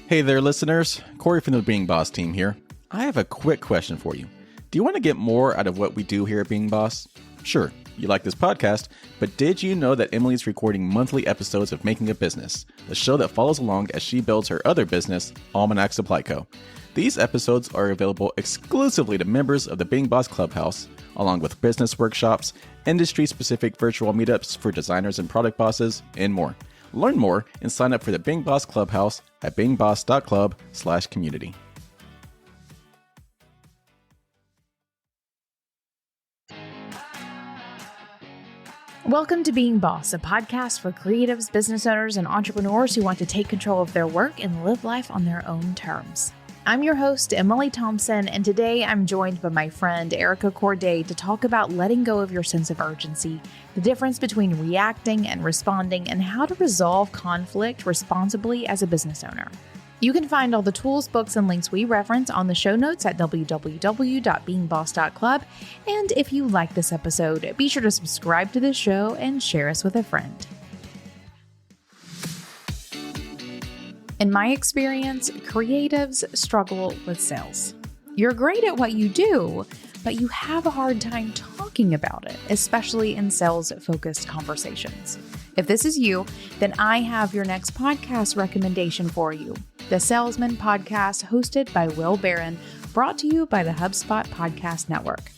Hey there, listeners. Corey from the Being Boss team here. I have a quick question for you. Do you want to get more out of what we do here at Being Boss? Sure, you like this podcast, but did you know that Emily's recording monthly episodes of Making a Business, the show that follows along as she builds her other business, Almanac Supply Co. These episodes are available exclusively to members of the Being Boss Clubhouse, along with business workshops, industry-specific virtual meetups for designers and product bosses, and more. Learn more and sign up for the Being Boss Clubhouse at beingboss.club/community. Welcome to Being Boss, a podcast for creatives, business owners, and entrepreneurs who want to take control of their work and live life on their own terms. I'm your host, Emily Thompson, and today I'm joined by my friend, Erica Courdae, to talk about letting go of your sense of urgency, the difference between reacting and responding, and how to resolve conflict responsibly as a business owner. You can find all the tools, books, and links we reference on the show notes at www.beingboss.club. And if you like this episode, be sure to subscribe to this show and share us with a friend. In my experience, creatives struggle with sales. You're great at what you do, but you have a hard time talking about it, especially in sales-focused conversations. If this is you, then I have your next podcast recommendation for you. The Salesman Podcast, hosted by Will Barron, brought to you by the HubSpot Podcast Network.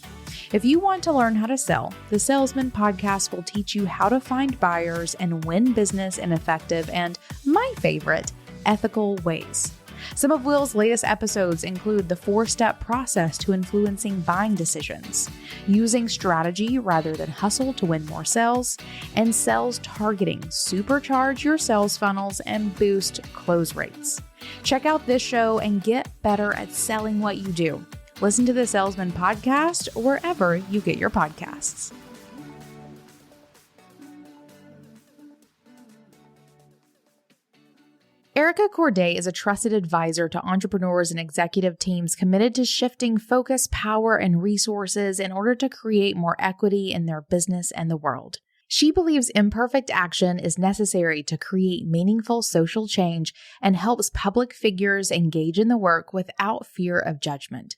If you want to learn how to sell, the Salesman Podcast will teach you how to find buyers and win business in effective and, my favorite, ethical ways. Some of Will's latest episodes include the 4-step process to influencing buying decisions, using strategy rather than hustle to win more sales, and sales targeting, supercharge your sales funnels and boost close rates. Check out this show and get better at selling what you do. Listen to the Salesman Podcast wherever you get your podcasts. Erica Courdae is a trusted advisor to entrepreneurs and executive teams committed to shifting focus, power, and resources in order to create more equity in their business and the world. She believes imperfect action is necessary to create meaningful social change and helps public figures engage in the work without fear of judgment.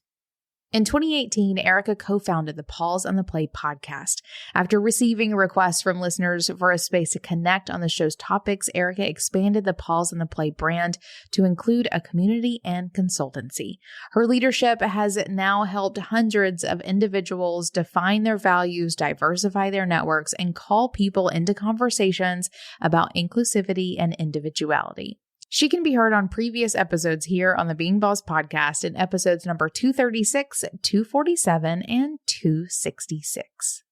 In 2018, Erica co-founded the Pause on the Play podcast. After receiving requests from listeners for a space to connect on the show's topics, Erica expanded the Pause on the Play brand to include a community and consultancy. Her leadership has now helped hundreds of individuals define their values, diversify their networks, and call people into conversations about inclusivity and individuality. She can be heard on previous episodes here on the Being Boss podcast in episodes number 236, 247, and 266.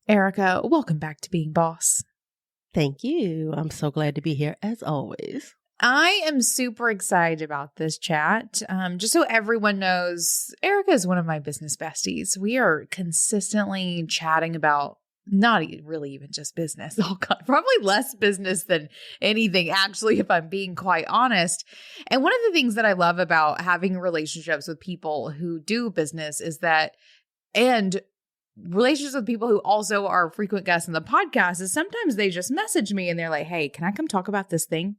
Erica, welcome back to Being Boss. Thank you. I'm so glad to be here as always. I am super excited about this chat. Just so everyone knows, Erica is one of my business besties. We are consistently chatting about not really even just business, probably less business than anything, actually, if I'm being quite honest. And one of the things that I love about having relationships with people who do business is that, and relationships with people who also are frequent guests on the podcast, is sometimes they just message me and they're like, hey, can I come talk about this thing?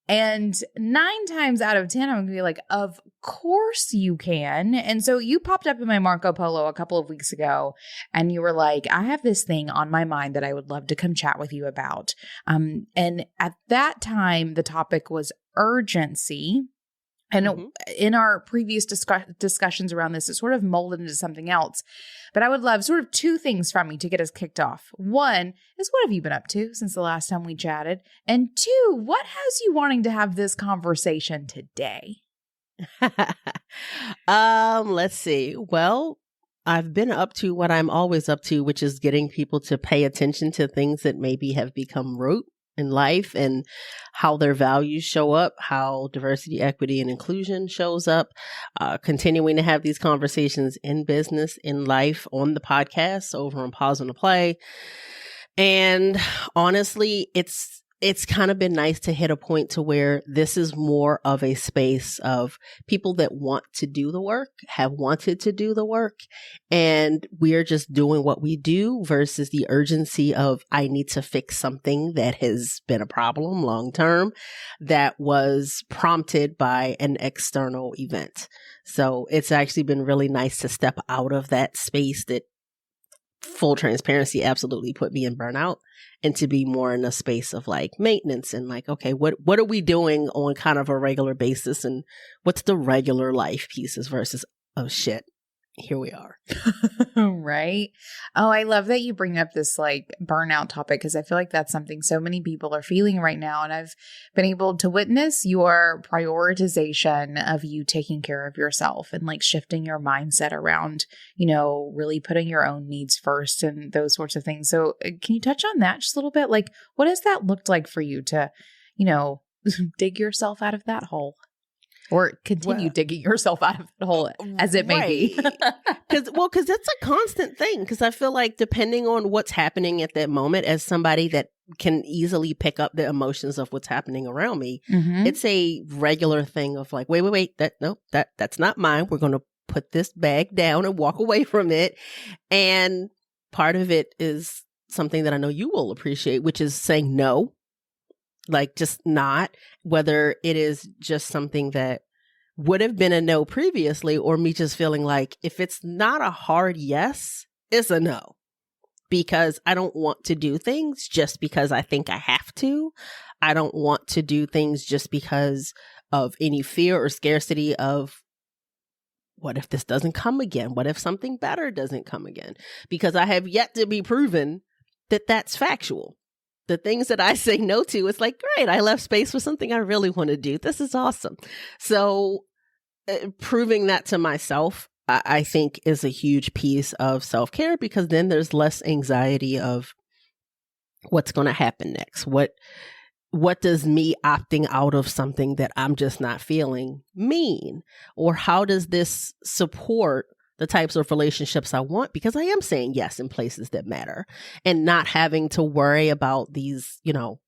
And 9 times out of 10, I'm going to be like, of course you can. And so you popped up in my Marco Polo a couple of weeks ago and you were like, I have this thing on my mind that I would love to come chat with you about. And at that time, the topic was urgency. And in our previous discussions around this, it sort of molded into something else. But I would love sort of 2 things from you to get us kicked off. 1 is, what have you been up to since the last time we chatted? And 2, what has you wanting to have this conversation today? Let's see. Well, I've been up to what I'm always up to, which is getting people to pay attention to things that maybe have become rote in life and how their values show up, how diversity, equity, and inclusion shows up, continuing to have these conversations in business, in life, on the podcast, over on Pause on the Play. And honestly, it's it's kind of been nice to hit a point to where this is more of a space of people that want to do the work, have wanted to do the work, and we're just doing what we do versus the urgency of I need to fix something that has been a problem long term that was prompted by an external event. So it's actually been really nice to step out of that space that, full transparency, absolutely put me in burnout, and to be more in a space of like maintenance and like, okay, what are we doing on kind of a regular basis, and what's the regular life pieces versus, oh shit, here we are. Right. Oh, I love that you bring up this like burnout topic, because I feel like that's something so many people are feeling right now. And I've been able to witness your prioritization of you taking care of yourself and like shifting your mindset around, you know, really putting your own needs first and those sorts of things. So can you touch on that just a little bit? Like, what has that looked like for you to, you know, dig yourself out of that hole? Or continue digging yourself out of the hole, as it may be. Because that's a constant thing. Because I feel like depending on what's happening at that moment, as somebody that can easily pick up the emotions of what's happening around me, it's a regular thing of like, wait, that's not mine. We're going to put this bag down and walk away from it. And part of it is something that I know you will appreciate, which is saying no. Like just not, whether it is just something that would have been a no previously, or me just feeling like if it's not a hard yes, it's a no, because I don't want to do things just because I think I have to. I don't want to do things just because of any fear or scarcity of what if this doesn't come again? What if something better doesn't come again? Because I have yet to be proven that that's factual. The things that I say no to, it's like, great, I left space for something I really want to do. This is awesome. So proving that to myself, I think, is a huge piece of self-care, because then there's less anxiety of what's going to happen next. What does me opting out of something that I'm just not feeling mean? Or how does this support the types of relationships I want, because I am saying yes in places that matter, and not having to worry about these, you know,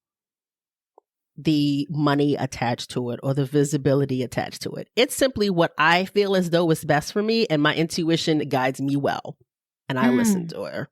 the money attached to it or the visibility attached to it. It's simply what I feel as though is best for me, and my intuition guides me well, and I listen to her.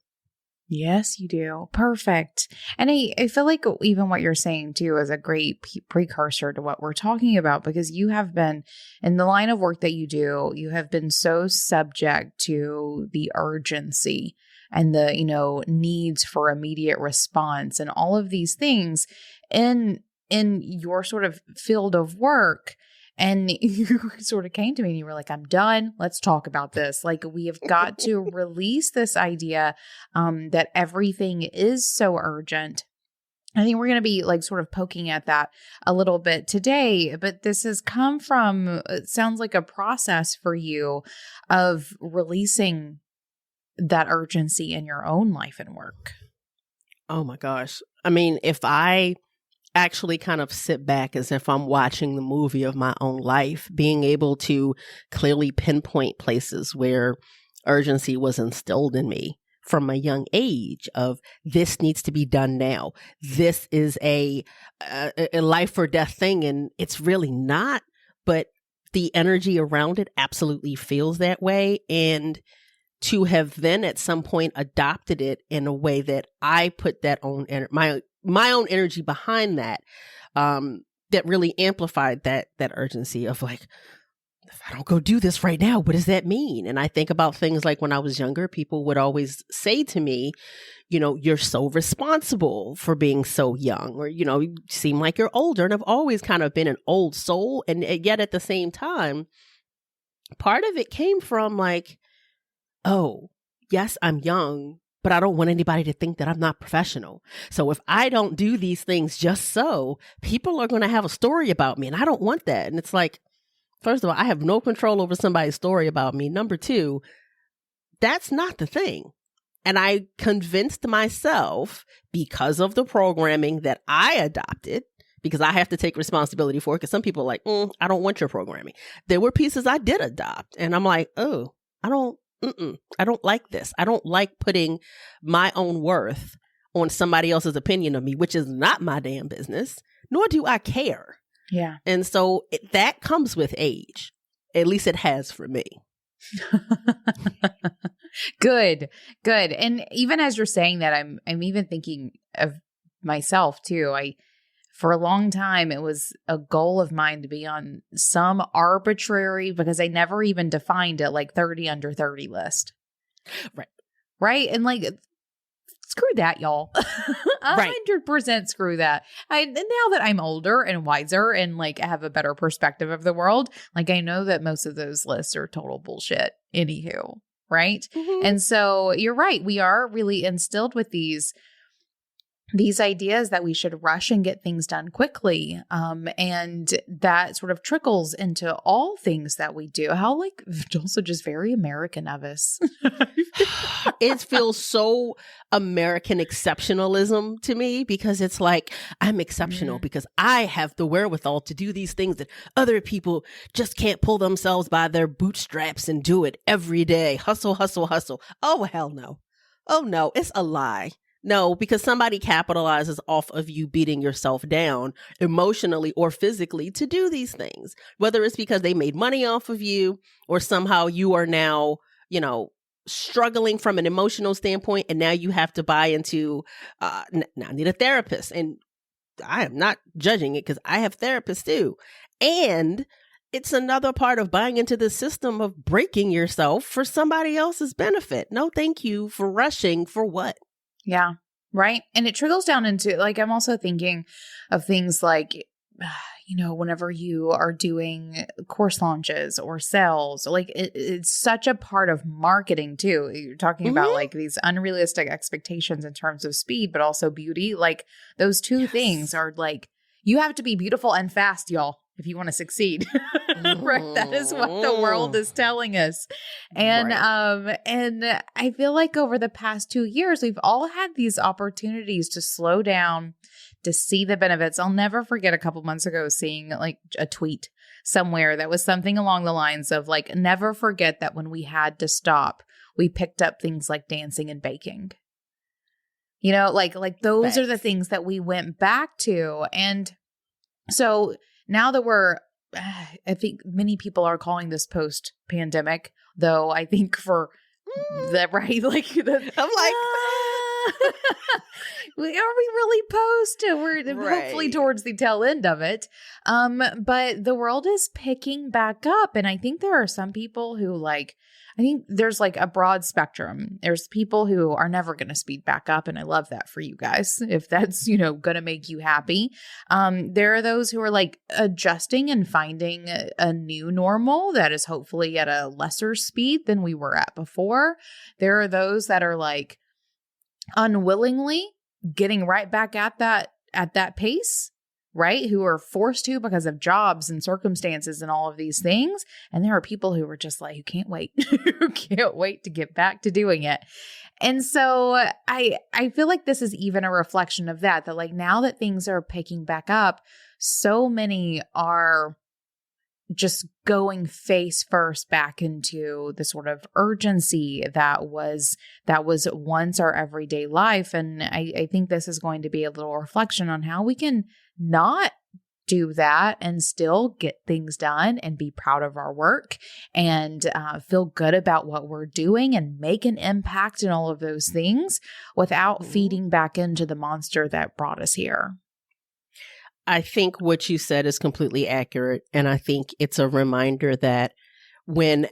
Yes, you do. Perfect. And I feel like even what you're saying too is a great precursor to what we're talking about, because you have been in the line of work that you do, you have been so subject to the urgency and the, you know, needs for immediate response and all of these things in your sort of field of work. And you sort of came to me and you were like, I'm done. Let's talk about this. Like, we have got to release this idea that everything is so urgent. I think we're going to be like sort of poking at that a little bit today, but this has come from, it sounds like a process for you of releasing that urgency in your own life and work. Oh my gosh. I mean, if I actually kind of sit back as if I'm watching the movie of my own life, being able to clearly pinpoint places where urgency was instilled in me from a young age of this needs to be done now. This is a life or death thing, and it's really not, but the energy around it absolutely feels that way. And to have then at some point adopted it in a way that I put that own my own energy behind that, that really amplified that urgency of like, if I don't go do this right now, what does that mean? And I think about things like when I was younger, people would always say to me, you know, you're so responsible for being so young, or, you know, you seem like you're older. And I've always kind of been an old soul. And yet at the same time, part of it came from like, oh, yes, I'm young, but I don't want anybody to think that I'm not professional. So if I don't do these things just so, people are going to have a story about me, and I don't want that. And it's like, first of all, I have no control over somebody's story about me. Number two, that's not the thing. And I convinced myself, because of the programming that I adopted, because I have to take responsibility for it, because some people are like, I don't want your programming. There were pieces I did adopt, and I'm like, oh, I don't like this. I don't like putting my own worth on somebody else's opinion of me, which is not my damn business, nor do I care. Yeah. And so that comes with age. At least it has for me. Good. And even as you're saying that, I'm even thinking of myself too. For a long time, it was a goal of mine to be on some arbitrary, because I never even defined it, like 30 under 30 list. Right. And like, screw that, y'all. 100% screw that. Now that I'm older and wiser and like have a better perspective of the world, like I know that most of those lists are total bullshit anywho. Right. Mm-hmm. And so you're right. We are really instilled with these ideas that we should rush and get things done quickly. And that sort of trickles into all things that we do. How like also just very American of us. It feels so American exceptionalism to me, because it's like, I'm exceptional because I have the wherewithal to do these things that other people just can't pull themselves by their bootstraps and do it every day. Hustle, hustle, hustle. Oh, hell no. Oh, no, it's a lie. No, because somebody capitalizes off of you beating yourself down emotionally or physically to do these things, whether it's because they made money off of you or somehow you are now, struggling from an emotional standpoint. And now you have to buy into, now I need a therapist. And I am not judging it because I have therapists too. And it's another part of buying into the system of breaking yourself for somebody else's benefit. No, thank you for rushing for what? Yeah. Right. And it trickles down into like, I'm also thinking of things like, whenever you are doing course launches or sales, like it's such a part of marketing too. You're talking about like these unrealistic expectations in terms of speed, but also beauty. Like those two things are like, you have to be beautiful and fast, y'all, if you want to succeed. Right. That is what the world is telling us. And, and I feel like over the past 2 years, we've all had these opportunities to slow down, to see the benefits. I'll never forget a couple months ago seeing like a tweet somewhere that was something along the lines of like, never forget that when we had to stop, we picked up things like dancing and baking. Like those are the things that we went back to. And so now that I think many people are calling this post-pandemic, though I think for the right, like I'm like, are we really post? We're hopefully towards the tail end of it. But the world is picking back up, and I think there are some people who I think there's like a broad spectrum. There's people who are never going to speed back up. And I love that for you guys, if that's, going to make you happy. There are those who are like adjusting and finding a new normal that is hopefully at a lesser speed than we were at before. There are those that are like unwillingly getting right back at that pace. Right? Who are forced to because of jobs and circumstances and all of these things. And there are people who are just like, who can't wait, who can't wait to get back to doing it. And so I feel like this is even a reflection of that like now that things are picking back up, so many are just going face first back into the sort of urgency that was once our everyday life. And I think this is going to be a little reflection on how we can not do that and still get things done and be proud of our work and feel good about what we're doing and make an impact in all of those things without feeding back into the monster that brought us here. I think what you said is completely accurate. And I think it's a reminder that when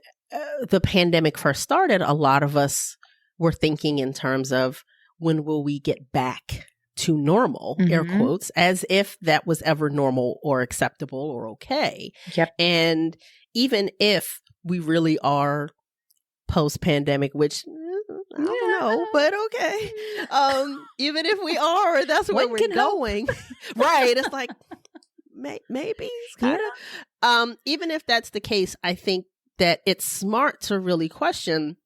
the pandemic first started, a lot of us were thinking in terms of when will we get back to normal, air quotes, as if that was ever normal or acceptable or okay. Yep. And even if we really are post-pandemic, which I don't know, but okay. Even if we are, that's where we're going. Right. It's like, maybe kind of. Even if that's the case, I think that it's smart to really question,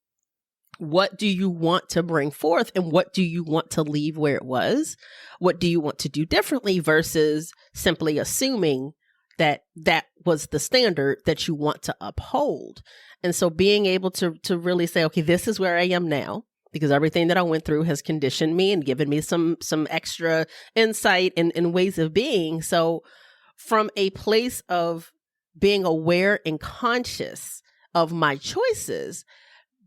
what do you want to bring forth and what do you want to leave where it was? What do you want to do differently versus simply assuming that that was the standard that you want to uphold? And so being able to really say, okay, this is where I am now. because everything that I went through has conditioned me and given me some extra insight and ways of being. So from a place of being aware and conscious of my choices,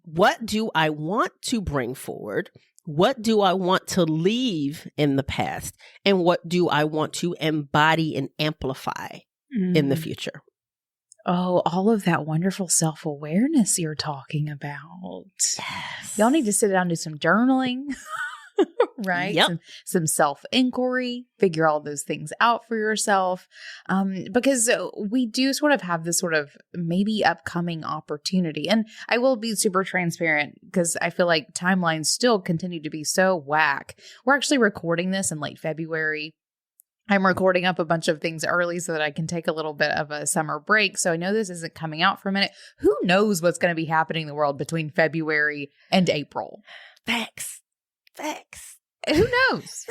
what do I want to bring forward? What do I want to leave in the past? And what do I want to embody and amplify in the future? Oh, all of that wonderful self-awareness you're talking about. Yes. Y'all need to sit down and do some journaling, right? Yep. Some self-inquiry, figure all those things out for yourself. Because we do sort of have this sort of maybe upcoming opportunity. And I will be super transparent because I feel like timelines still continue to be so whack. We're actually recording this in late February. I'm recording up a bunch of things early so that I can take a little bit of a summer break. So I know this isn't coming out for a minute. Who knows what's going to be happening in the world between February and April? Facts. Who knows?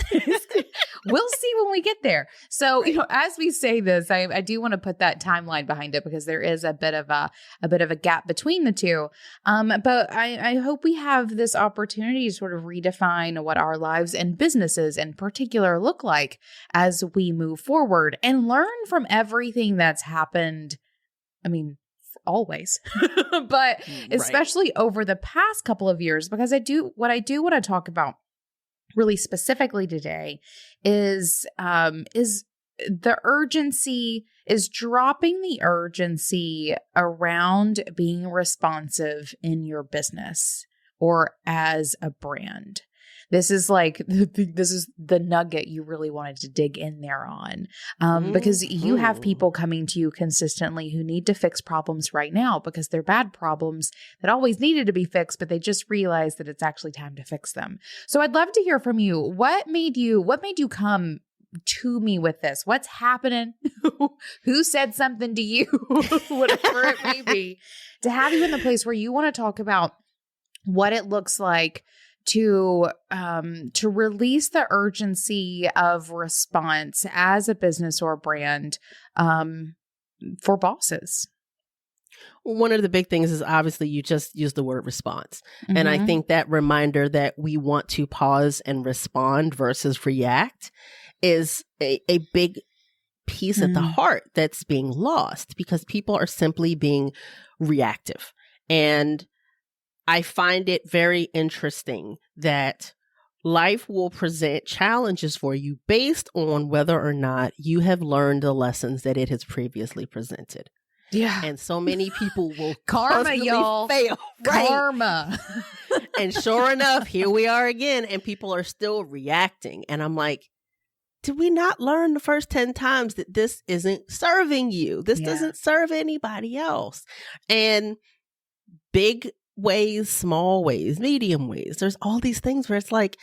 We'll see when we get there. So, as we say this, I do want to put that timeline behind it because there is a bit of a gap between the two. But I hope we have this opportunity to sort of redefine what our lives and businesses in particular look like as we move forward and learn from everything that's happened. I mean, always, but especially over the past couple of years, because I do want to talk about really specifically today is the urgency, is dropping the urgency around being responsive in your business or as a brand. This is the nugget you really wanted to dig in there on, because you have people coming to you consistently who need to fix problems right now because they're bad problems that always needed to be fixed, but they just realized that it's actually time to fix them. So I'd love to hear from you. What made you come to me with this? What's happening? Who said something to you? Whatever it may be, to have you in the place where you want to talk about what it looks like to release the urgency of response as a business or brand for bosses. One of the big things is obviously you just use the word response. And I think that reminder that we want to pause and respond versus react is a big piece at the heart that's being lost because people are simply being reactive. And I find it very interesting that life will present challenges for you based on whether or not you have learned the lessons that it has previously presented. Yeah. And so many people will karma, y'all. Fail. Right? Karma. And sure enough, here we are again, and people are still reacting. And I'm like, did we not learn the first 10 times that this isn't serving you? This doesn't serve anybody else. And big ways, small ways, medium ways. There's all these things where it's like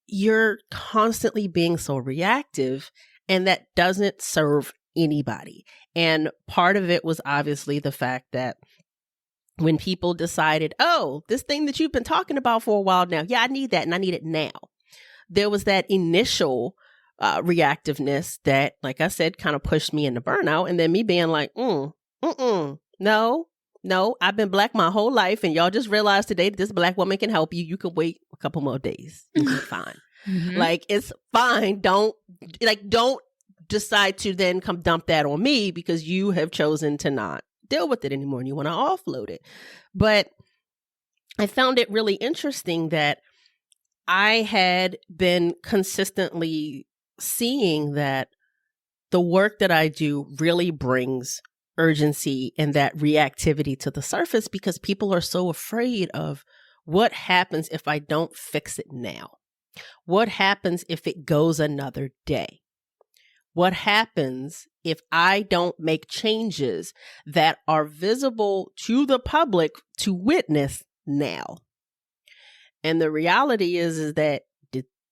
you're constantly being so reactive and that doesn't serve anybody. And part of it was obviously the fact that when people decided, oh, this thing that you've been talking about for a while now, I need that and I need it now. There was that initial reactiveness that, like I said, kind of pushed me into burnout. And then me being like, no, I've been Black my whole life, and y'all just realized today that this Black woman can help you. You can wait a couple more days. It's fine. Like, it's fine. Don't decide to then come dump that on me because you have chosen to not deal with it anymore and you want to offload it. But I found it really interesting that I had been consistently seeing that the work that I do really brings urgency and that reactivity to the surface because people are so afraid of what happens if I don't fix it now. What happens if it goes another day? What happens if I don't make changes that are visible to the public to witness now? And the reality is that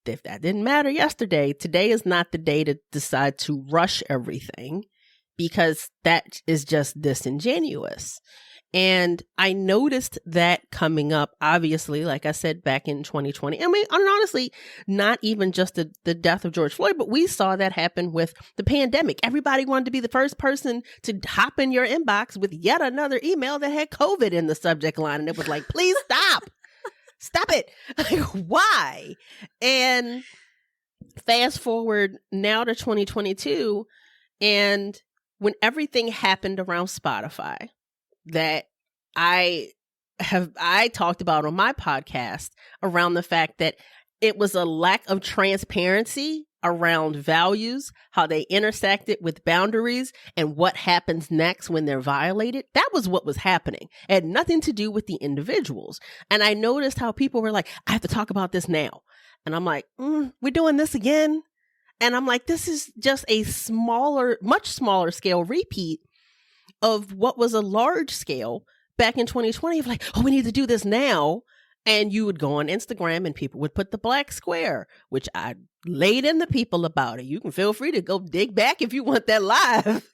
if that didn't matter yesterday, today is not the day to decide to rush everything, because that is just disingenuous. And I noticed that coming up, obviously, like I said, back in 2020. I mean, and honestly, not even just the death of George Floyd, but we saw that happen with the pandemic. Everybody wanted to be the first person to hop in your inbox with yet another email that had COVID in the subject line. And it was like, please stop. Stop it. Like, why? And fast forward now to 2022, and when everything happened around Spotify that I talked about on my podcast around the fact that it was a lack of transparency around values, how they intersected with boundaries, and what happens next when they're violated. That was what was happening. It had nothing to do with the individuals. And I noticed how people were like, I have to talk about this now. And I'm like, we're doing this again? And I'm like, this is just a much smaller scale repeat of what was a large scale back in 2020. Like, oh, we need to do this now. And you would go on Instagram and people would put the black square, which I laid in the people about it. You can feel free to go dig back if you want that live.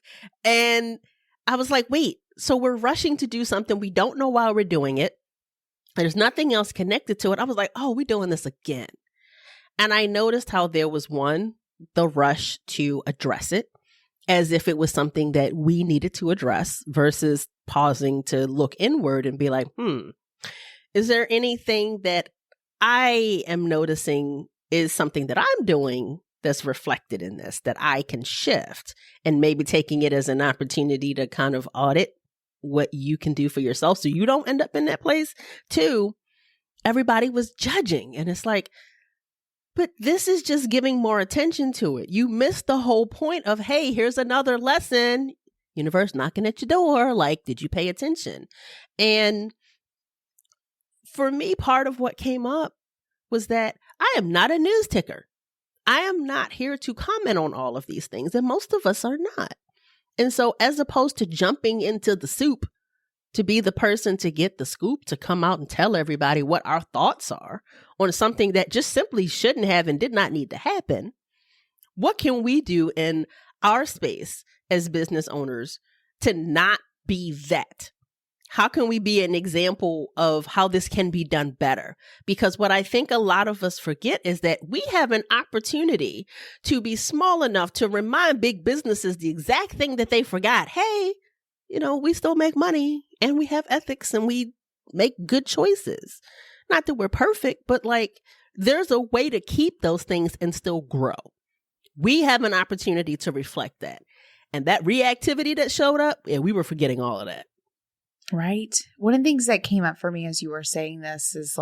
And I was like, wait, so we're rushing to do something. We don't know why we're doing it. There's nothing else connected to it. I was like, oh, we're doing this again. And I noticed how there was the rush to address it as if it was something that we needed to address versus pausing to look inward and be like, is there anything that I am noticing is something that I'm doing that's reflected in this that I can shift, and maybe taking it as an opportunity to kind of audit what you can do for yourself so you don't end up in that place too. Everybody was judging, and it's like, but this is just giving more attention to it. You missed the whole point of, hey, here's another lesson. Universe knocking at your door. Like, did you pay attention? And for me, part of what came up was that I am not a news ticker. I am not here to comment on all of these things, and most of us are not. And so as opposed to jumping into the soup to be the person to get the scoop, to come out and tell everybody what our thoughts are on something that just simply shouldn't have and did not need to happen, what can we do in our space as business owners to not be that? How can we be an example of how this can be done better? Because what I think a lot of us forget is that we have an opportunity to be small enough to remind big businesses the exact thing that they forgot. Hey, we still make money and we have ethics and we make good choices. Not that we're perfect, but like there's a way to keep those things and still grow. We have an opportunity to reflect that. And that reactivity that showed up, we were forgetting all of that. Right. One of the things that came up for me as you were saying this is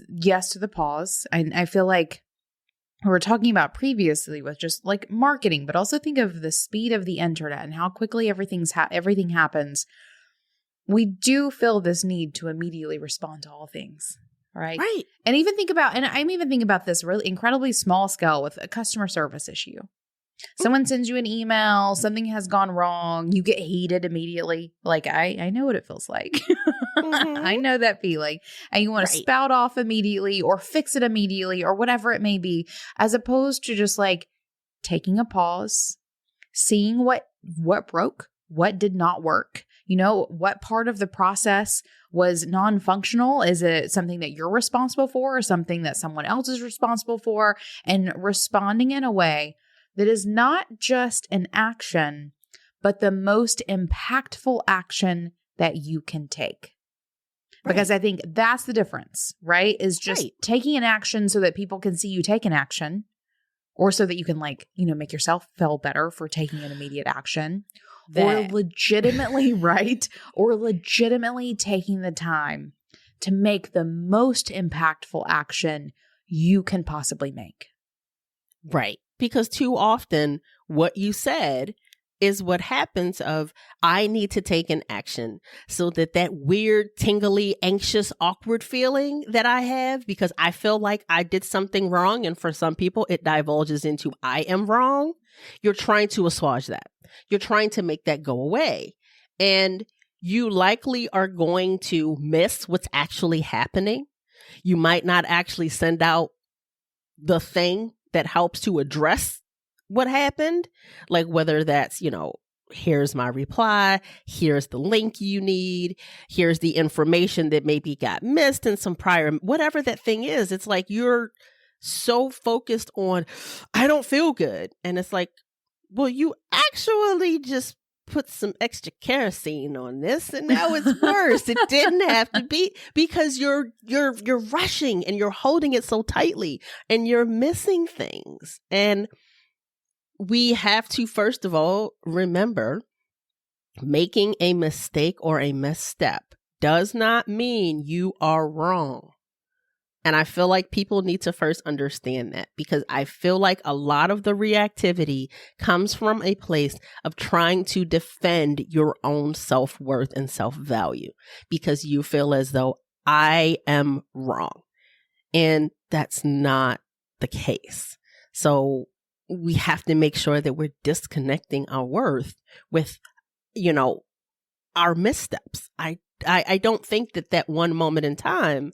yes to the pause. I feel like we were talking about previously with just like marketing, but also think of the speed of the internet and how quickly everything happens. We do feel this need to immediately respond to all things. Right. Right. And even think about, and I'm even thinking about this really incredibly small scale with a customer service issue. Someone sends you an email, something has gone wrong, you get heated immediately. Like, I know what it feels like. I know that feeling. And you want to spout off immediately or fix it immediately or whatever it may be, as opposed to just like taking a pause, seeing what broke, what did not work. What part of the process was non-functional? Is it something that you're responsible for or something that someone else is responsible for? And responding in a way that is not just an action, but the most impactful action that you can take. Because I think that's the difference, right? Is just taking an action so that people can see you take an action, or so that you can make yourself feel better for taking an immediate action, or legitimately, or legitimately taking the time to make the most impactful action you can possibly make. Right. Because too often what you said is what happens of, I need to take an action so that weird, tingly, anxious, awkward feeling that I have because I feel like I did something wrong. And for some people, it divulges into I am wrong. You're trying to assuage that. You're trying to make that go away. And you likely are going to miss what's actually happening. You might not actually send out the thing that helps to address what happened, like whether that's, here's my reply, here's the link you need, here's the information that maybe got missed in some prior, whatever that thing is. It's like you're so focused on, I don't feel good. And it's like, well, you actually just put some extra kerosene on this and now it's worse. It didn't have to be, because you're rushing and you're holding it so tightly and you're missing things. And we have to, first of all, remember, making a mistake or a misstep does not mean you are wrong. And I feel like people need to first understand that, because I feel like a lot of the reactivity comes from a place of trying to defend your own self-worth and self-value, because you feel as though I am wrong. And that's not the case. So we have to make sure that we're disconnecting our worth with, our missteps. I don't think that one moment in time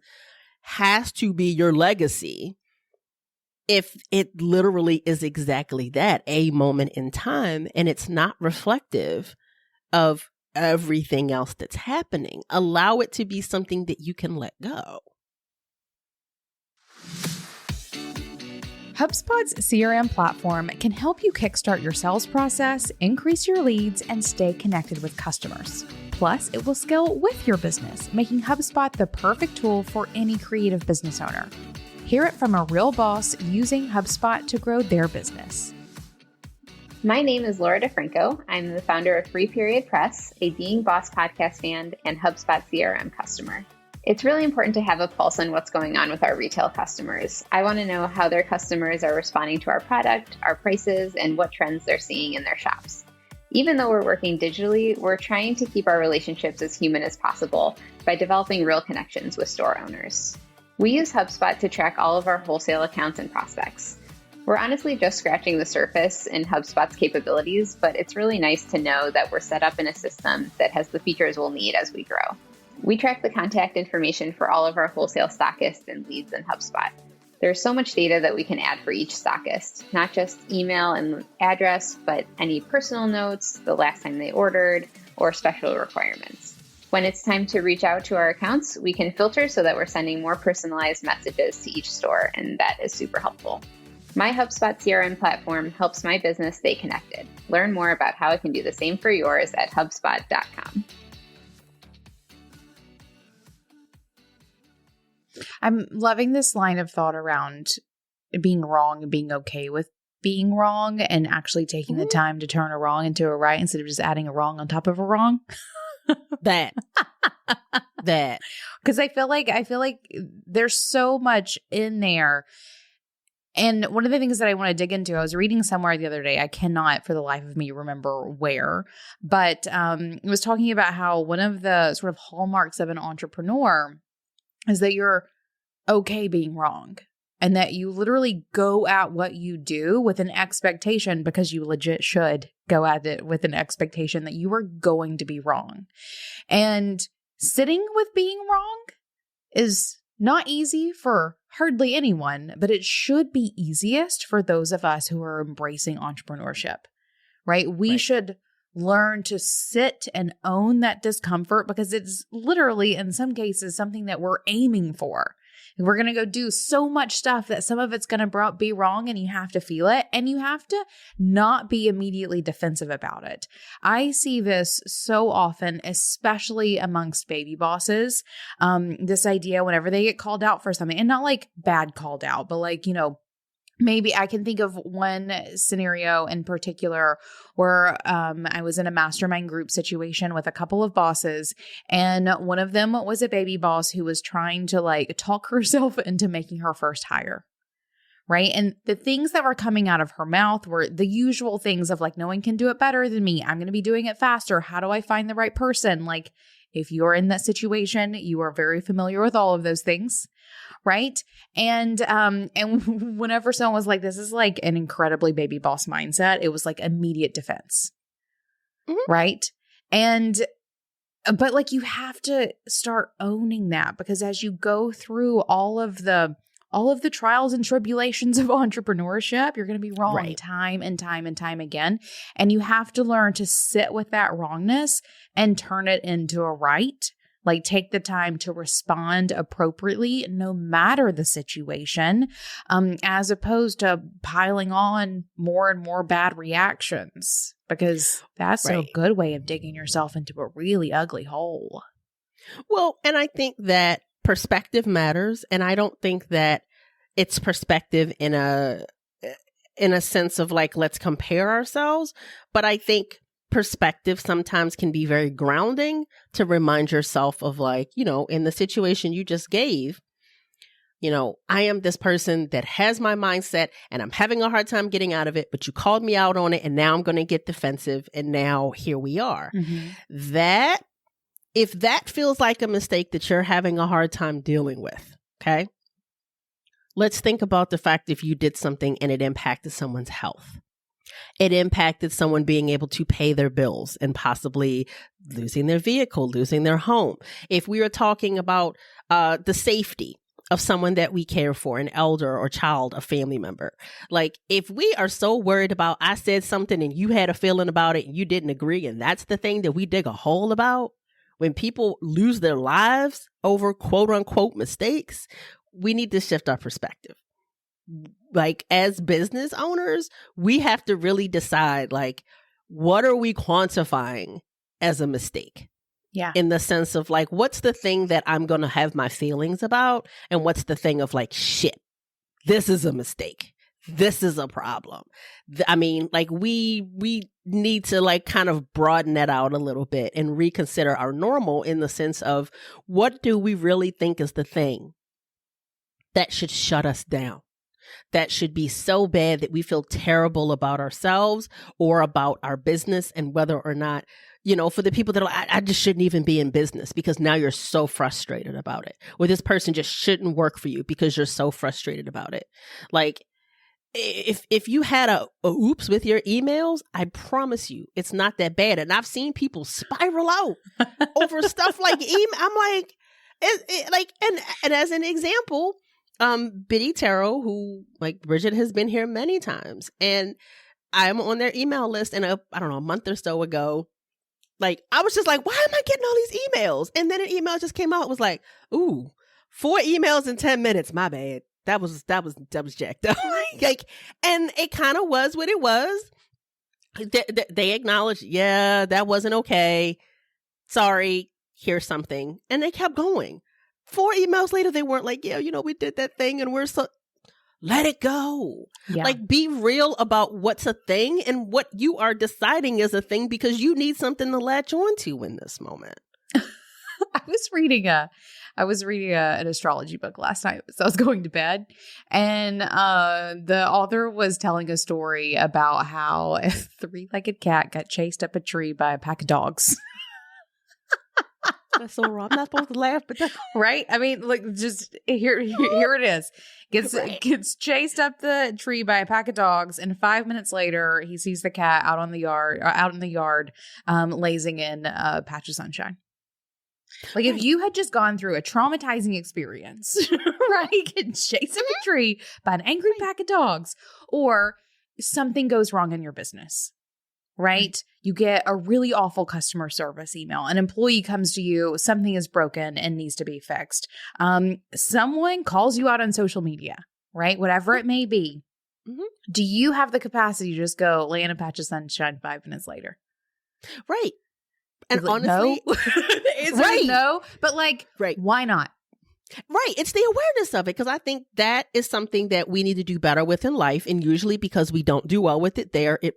has to be your legacy if it literally is exactly that, a moment in time, and it's not reflective of everything else that's happening. Allow it to be something that you can let go. HubSpot's CRM platform can help you kickstart your sales process, increase your leads, and stay connected with customers. Plus, it will scale with your business, making HubSpot the perfect tool for any creative business owner. Hear it from a real boss using HubSpot to grow their business. My name is Laura DeFranco. I'm the founder of Free Period Press, a Being Boss podcast fan and HubSpot CRM customer. It's really important to have a pulse on what's going on with our retail customers. I want to know how their customers are responding to our product, our prices, and what trends they're seeing in their shops. Even though we're working digitally, we're trying to keep our relationships as human as possible by developing real connections with store owners. We use HubSpot to track all of our wholesale accounts and prospects. We're honestly just scratching the surface in HubSpot's capabilities, but it's really nice to know that we're set up in a system that has the features we'll need as we grow. We track the contact information for all of our wholesale stockists and leads in HubSpot. There's so much data that we can add for each stockist, not just email and address, but any personal notes, the last time they ordered, or special requirements. When it's time to reach out to our accounts, we can filter so that we're sending more personalized messages to each store, and that is super helpful. My HubSpot CRM platform helps my business stay connected. Learn more about how it can do the same for yours at HubSpot.com. I'm loving this line of thought around being wrong and being okay with being wrong, and actually taking the time to turn a wrong into a right instead of just adding a wrong on top of a wrong. That. Because I feel like there's so much in there. And one of the things that I want to dig into, I was reading somewhere the other day, I cannot for the life of me remember where, but it was talking about how one of the sort of hallmarks of an entrepreneur is that you're okay being wrong, and that you literally go at what you do with an expectation, because you legit should go at it with an expectation that you are going to be wrong. And sitting with being wrong is not easy for hardly anyone, but it should be easiest for those of us who are embracing entrepreneurship, right? We should learn to sit and own that discomfort, because it's literally, in some cases, something that we're aiming for. We're going to go do so much stuff that some of it's going to be wrong, and you have to feel it, and you have to not be immediately defensive about it. I see this so often, especially amongst baby bosses. This idea whenever they get called out for something, and not like bad called out, but like, maybe I can think of one scenario in particular where I was in a mastermind group situation with a couple of bosses, and one of them was a baby boss who was trying to talk herself into making her first hire. Right. And the things that were coming out of her mouth were the usual things of no one can do it better than me. I'm going to be doing it faster. How do I find the right person? If you're in that situation, you are very familiar with all of those things. Right. And whenever someone was like, this is an incredibly baby boss mindset, it was immediate defense. Mm-hmm. Right. But you have to start owning that, because as you go through all of the trials and tribulations of entrepreneurship, you're going to be wrong time and time and time again. And you have to learn to sit with that wrongness and turn it into a right. Take the time to respond appropriately, no matter the situation, as opposed to piling on more and more bad reactions. because that's a good way of digging yourself into a really ugly hole. Well, and I think that perspective matters. And I don't think that it's perspective in a sense of like, let's compare ourselves. But I think perspective sometimes can be very grounding to remind yourself of like, you know, in the situation you just gave, you know, I am this person that has my mindset and I'm having a hard time getting out of it, but you called me out on it and now I'm going to get defensive. And now here we are. That, if that feels like a mistake that you're having a hard time dealing with, okay, let's think about the fact if you did something and it impacted someone's health. It impacted someone being able to pay their bills and possibly losing their vehicle, losing their home. If we are talking about the safety of someone that we care for, an elder or child, a family member. Like, if we are so worried about, I said something and you had a feeling about it and you didn't agree, and that's the thing that we dig a hole about, when people lose their lives over quote unquote mistakes, we need to shift our perspective. Like, as business owners, we have to really decide, like, what are we quantifying as a mistake? Yeah. In the sense of like, what's the thing that I'm going to have my feelings about? And what's the thing of like, shit, this is a mistake. This is a problem. I mean, like we need to like kind of broaden that out a little bit and reconsider our normal in the sense of what do we really think is the thing that should shut us down? That should be so bad that we feel terrible about ourselves or about our business, and whether or not, you know, for the people that are like, I just shouldn't even be in business because now you're so frustrated about it. Or this person just shouldn't work for you because you're so frustrated about it. Like, if you had a oops with your emails, I promise you it's not that bad. And I've seen people spiral out over stuff like email. I'm like, and as an example, Biddy Tarot, who like Bridget has been here many times, and I'm on their email list. And I don't know, a month or so ago, like I was just like, why am I getting all these emails? And then an email just came out. It was like, ooh, 4 emails in 10 minutes. My bad. That was jacked up. Like, and it kind of was what it was. They acknowledged, yeah, that wasn't okay. Sorry, here's something. And they kept going. 4 emails later, they weren't like, yeah, you know, we did that thing and we're so, let it go. Yeah. Like, be real about what's a thing and what you are deciding is a thing because you need something to latch onto in this moment. I was reading an astrology book last night as I was going to bed, and the author was telling a story about how a 3-legged cat got chased up a tree by a pack of dogs. That's so wrong. I'm not supposed to laugh, but right? I mean, like, just here it is. Gets chased up the tree by a pack of dogs, and 5 minutes later, he sees the cat out in the yard, lazing in a patch of sunshine. Like, if you had just gone through a traumatizing experience, right? Getting chased up a tree by an angry pack of dogs, or something goes wrong in your business, right? You get a really awful customer service email. An employee comes to you, something is broken and needs to be fixed. Someone calls you out on social media, right? Whatever it may be. Mm-hmm. Do you have the capacity to just go lay in a patch of sunshine 5 minutes later? Right. And no. honestly, Right. No, but like, right. Why not? Right. It's the awareness of it, because I think that is something that we need to do better with in life. And usually because we don't do well with it there, it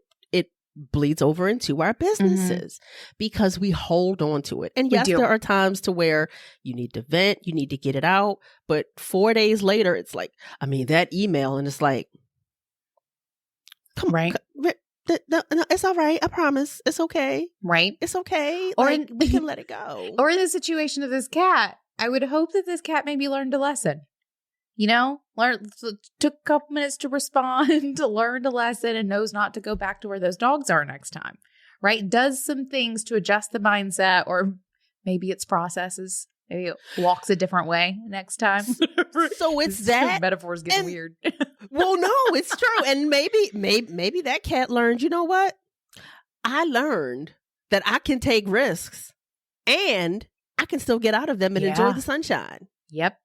bleeds over into our businesses because we hold on to it. And yes, there are times to where you need to vent, you need to get it out. But 4 days later, it's like, I mean, that email, and it's like, come on. No, it's all right. I promise. It's okay. Right. It's okay. Like, we can let it go. Or in the situation of this cat, I would hope that this cat maybe learned a lesson. You know, took a couple minutes to respond, to learn a lesson, and knows not to go back to where those dogs are next time. Right. Does some things to adjust the mindset, or maybe its processes. Maybe it walks a different way next time. So it's that metaphors get weird. Well, no, it's true. And maybe that cat learned, you know what? I learned that I can take risks and I can still get out of them and enjoy the sunshine. Yep.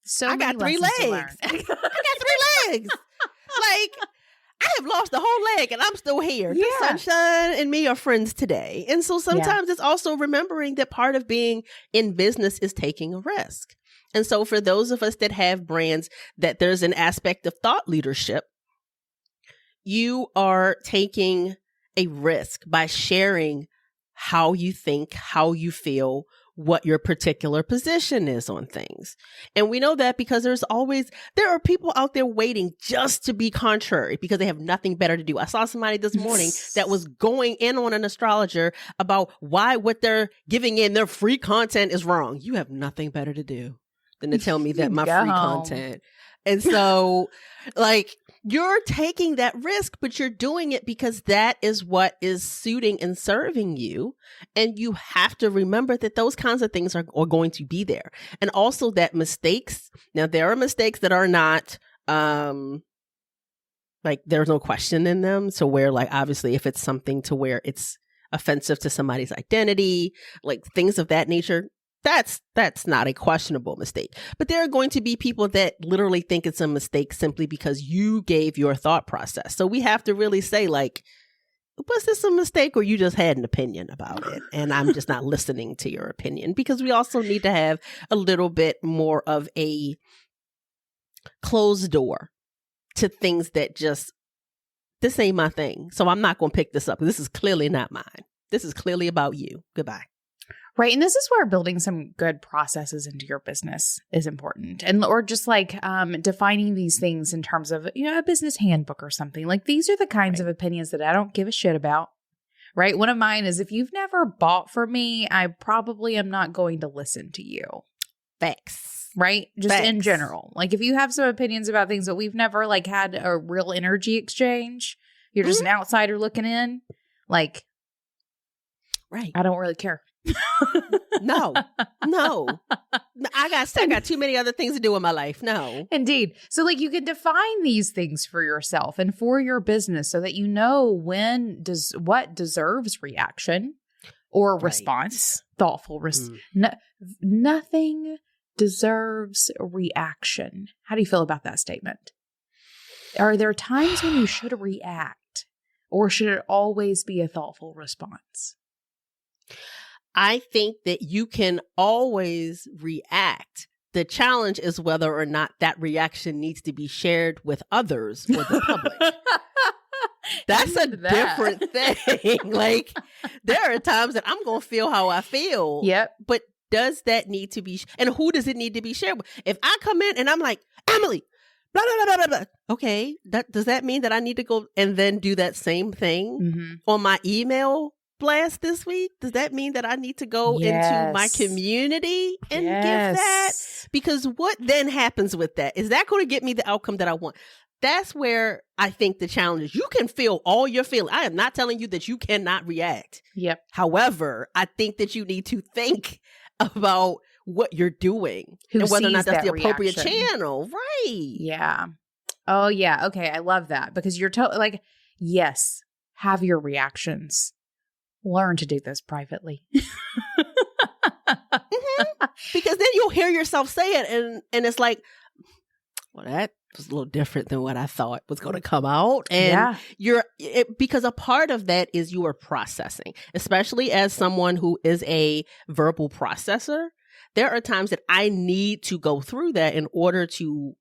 So I got 3 legs. I got 3 legs. Like, I have lost a whole leg and I'm still here. Yeah. The sunshine and me are friends today. And so sometimes it's also remembering that part of being in business is taking a risk. And so for those of us that have brands, that there's an aspect of thought leadership, you are taking a risk by sharing how you think, how you feel, what your particular position is on things. And we know that because there are people out there waiting just to be contrary because they have nothing better to do. I saw somebody this morning that was going in on an astrologer about why what they're giving in their free content is wrong. You have nothing better to do than to tell me that my free content. And so like, you're taking that risk, but you're doing it because that is what is suiting and serving you. And you have to remember that those kinds of things are going to be there. And also that mistakes, now there are mistakes that are not, like there's no question in them. So where like, obviously if it's something to where it's offensive to somebody's identity, like things of that nature, that's not a questionable mistake. But there are going to be people that literally think it's a mistake simply because you gave your thought process. So we have to really say like, was this a mistake or you just had an opinion about it? And I'm just not listening to your opinion, because we also need to have a little bit more of a closed door to things that just, this ain't my thing. So I'm not going to pick this up. This is clearly not mine. This is clearly about you. Goodbye. Right. And this is where building some good processes into your business is important. And or just like defining these things in terms of, a business handbook or something. Like these are the kinds of opinions that I don't give a shit about. Right. One of mine is, if you've never bought from me, I probably am not going to listen to you. Facts. Right. Just Facts. in general. Like if you have some opinions about things that we've never like had a real energy exchange, you're just an outsider looking in. Like, right. I don't really care. No. I got too many other things to do in my life. No. Indeed. So like you can define these things for yourself and for your business so that you know what deserves reaction or response, thoughtful nothing deserves reaction. How do you feel about that statement? Are there times when you should react, or should it always be a thoughtful response? I think that you can always react. The challenge is whether or not that reaction needs to be shared with others or the public. That's a different thing. Like, there are times that I'm going to feel how I feel. Yep. But does that need to be, and who does it need to be shared with? If I come in and I'm like, Emily, blah, blah, blah, blah, blah. Okay. Does that mean that I need to go and then do that same thing on my email blast this week? Does that mean that I need to go into my community and give that? Because what then happens with that? Is that going to get me the outcome that I want? That's where I think the challenge is. You can feel all your feelings. I am not telling you that you cannot react. Yep. However, I think that you need to think about what you're doing and whether or not that's the appropriate channel. Right. Yeah. Oh, yeah. Okay. I love that, because you're like, yes, have your reactions. Learn to do this privately. Because then you'll hear yourself say it and it's like, well, that was a little different than what I thought was going to come out. And because a part of that is you are processing, especially as someone who is a verbal processor. There are times that I need to go through that in order to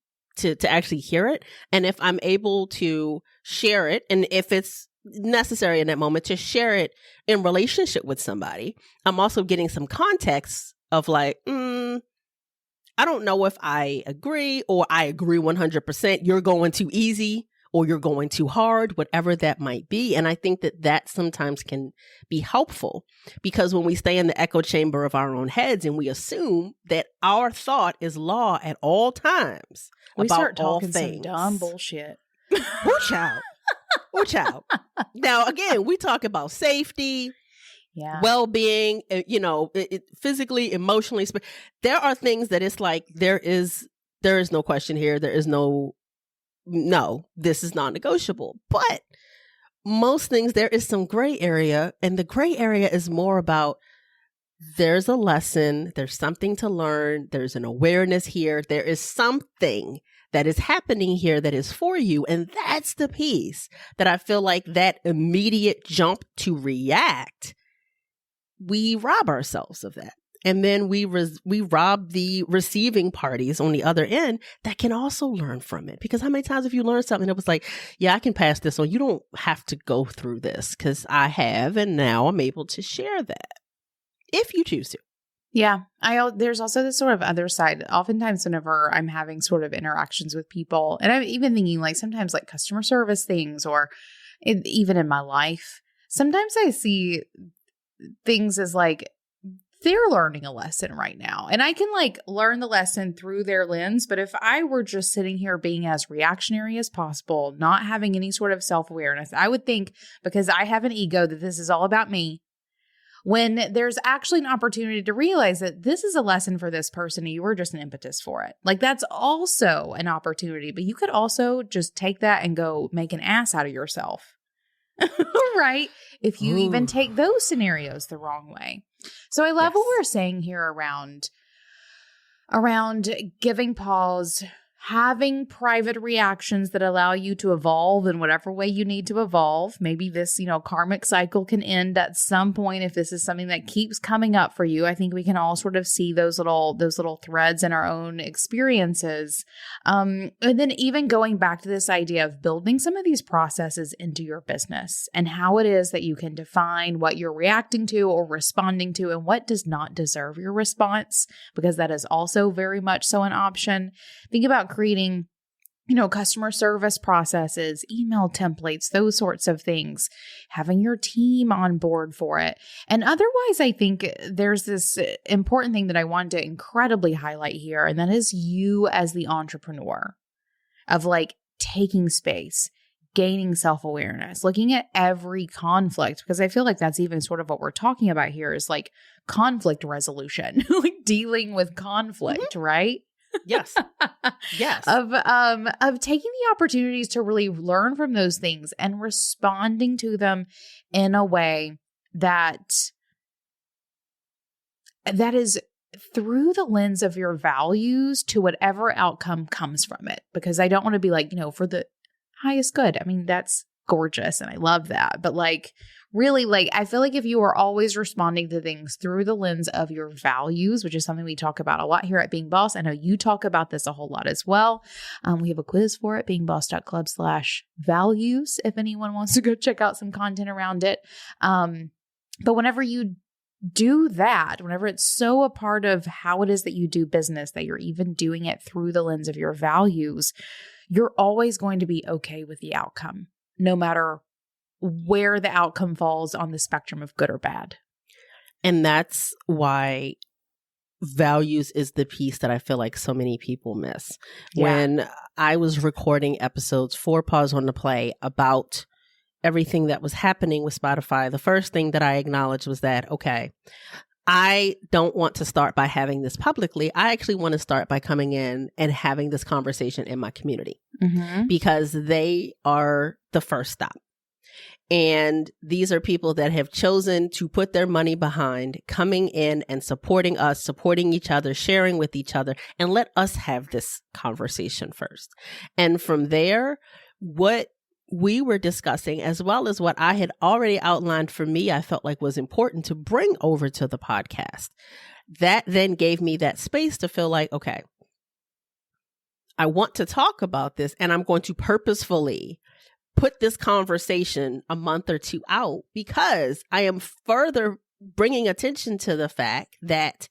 actually hear it. And if I'm able to share it, and if it's necessary in that moment to share it in relationship with somebody, I'm also getting some context of like, I don't know if I agree, or I agree 100%. You're going too easy or you're going too hard, whatever that might be. And I think that sometimes can be helpful, because when we stay in the echo chamber of our own heads and we assume that our thought is law at all times, we about start talking all things. Some dumb bullshit. Watch out. Watch out. Now, again, we talk about safety, well-being, physically, emotionally. There are things that it's like, there is no question here. There is no, this is non-negotiable. But most things, there is some gray area, and the gray area is more about, there's a lesson, there's something to learn, there's an awareness here, there is something that is happening here that is for you. And that's the piece that I feel like that immediate jump to react, we rob ourselves of that. And then we rob the receiving parties on the other end that can also learn from it. Because how many times have you learned something that was like, yeah, I can pass this on. You don't have to go through this because I have, and now I'm able to share that if you choose to. Yeah. There's also this sort of other side. Oftentimes whenever I'm having sort of interactions with people, and I'm even thinking like sometimes like customer service things or even in my life, sometimes I see things as like, they're learning a lesson right now. And I can like learn the lesson through their lens. But if I were just sitting here being as reactionary as possible, not having any sort of self-awareness, I would think because I have an ego that this is all about me. When there's actually an opportunity to realize that this is a lesson for this person and you were just an impetus for it. Like that's also an opportunity, but you could also just take that and go make an ass out of yourself. Right? If you even take those scenarios the wrong way. So I love what we're saying here around giving pause, having private reactions that allow you to evolve in whatever way you need to evolve. Maybe this, karmic cycle can end at some point if this is something that keeps coming up for you. I think we can all sort of see those little threads in our own experiences. And then even going back to this idea of building some of these processes into your business and how it is that you can define what you're reacting to or responding to and what does not deserve your response, because that is also very much so an option. Think about creating, customer service processes, email templates, those sorts of things, having your team on board for it. And otherwise, I think there's this important thing that I want to incredibly highlight here, and that is you as the entrepreneur of like taking space, gaining self-awareness, looking at every conflict, because I feel like that's even sort of what we're talking about here is like conflict resolution, like dealing with conflict, right? Yes. Yes. Of taking the opportunities to really learn from those things and responding to them in a way that is through the lens of your values to whatever outcome comes from it. Because I don't want to be like, for the highest good. I mean, that's gorgeous and I love that. But like, really, like, I feel like if you are always responding to things through the lens of your values, which is something we talk about a lot here at Being Boss. I know you talk about this a whole lot as well. We have a quiz for it, beingboss.club/values, if anyone wants to go check out some content around it. But whenever you do that, whenever it's so a part of how it is that you do business, that you're even doing it through the lens of your values, you're always going to be okay with the outcome, no matter where the outcome falls on the spectrum of good or bad. And that's why values is the piece that I feel like so many people miss. Yeah. When I was recording episodes for Pause on the Play about everything that was happening with Spotify, the first thing that I acknowledged was that, okay, I don't want to start by having this publicly. I actually want to start by coming in and having this conversation in my community because they are the first stop. And these are people that have chosen to put their money behind coming in and supporting us, supporting each other, sharing with each other, and let us have this conversation first. And from there, what we were discussing, as well as what I had already outlined for me, I felt like was important to bring over to the podcast. That then gave me that space to feel like, okay, I want to talk about this and I'm going to purposefully put this conversation a month or two out because I am further bringing attention to the fact that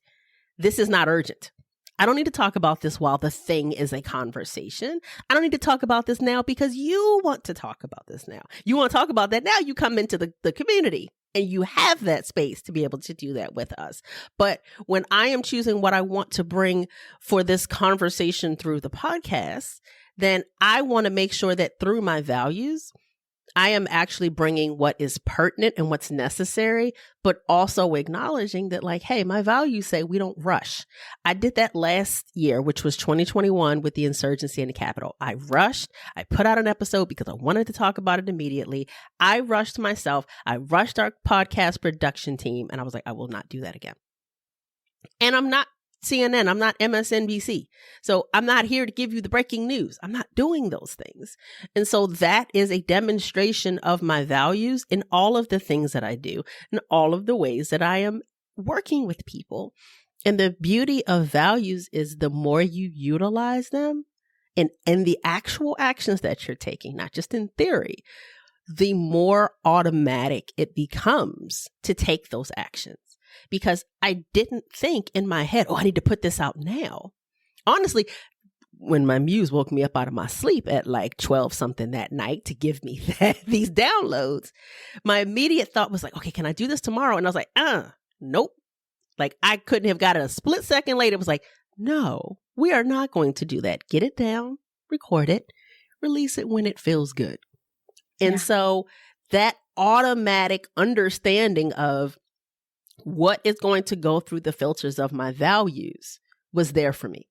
this is not urgent. I don't need to talk about this while the thing is a conversation. I don't need to talk about this now because you want to talk about this now. You want to talk about that now, you come into the community and you have that space to be able to do that with us. But when I am choosing what I want to bring for this conversation through the podcast, then I want to make sure that through my values, I am actually bringing what is pertinent and what's necessary, but also acknowledging that like, hey, my values say we don't rush. I did that last year, which was 2021 with the insurgency in the Capitol. I rushed. I put out an episode because I wanted to talk about it immediately. I rushed myself. I rushed our podcast production team. And I was like, I will not do that again. And I'm not CNN. I'm not MSNBC. So I'm not here to give you the breaking news. I'm not doing those things. And so that is a demonstration of my values in all of the things that I do and all of the ways that I am working with people. And the beauty of values is the more you utilize them and the actual actions that you're taking, not just in theory, the more automatic it becomes to take those actions. Because I didn't think in my head, I need to put this out now. Honestly, when my muse woke me up out of my sleep at like 12 something that night to give me these downloads, my immediate thought was like, okay, can I do this tomorrow? And I was like, nope. Like I couldn't have got it a split second later. It was like, no, we are not going to do that. Get it down, record it, release it when it feels good. And so that automatic understanding of what is going to go through the filters of my values was there for me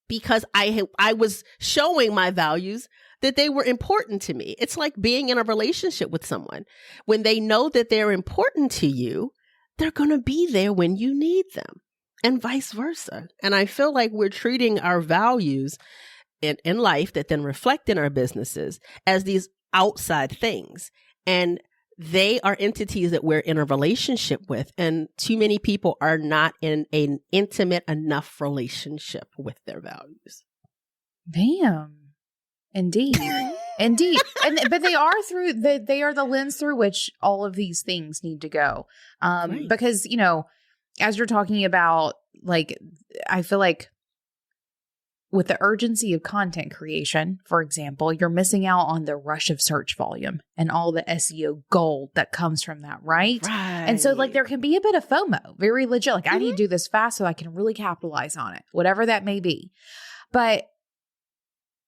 because I was showing my values that they were important to me. It's like being in a relationship with someone. When they know that they're important to you, they're going to be there when you need them and vice versa. And I feel like we're treating our values in life that then reflect in our businesses as these outside things. And they are entities that we're in a relationship with. And too many people are not in an intimate enough relationship with their values. Bam. Indeed. Indeed. But they are they are the lens through which all of these things need to go. Right. Because, as you're talking about, like, I feel like with the urgency of content creation, for example, you're missing out on the rush of search volume and all the SEO gold that comes from that, right? And so like there can be a bit of FOMO, very legit. Like I need to do this fast so I can really capitalize on it, whatever that may be. But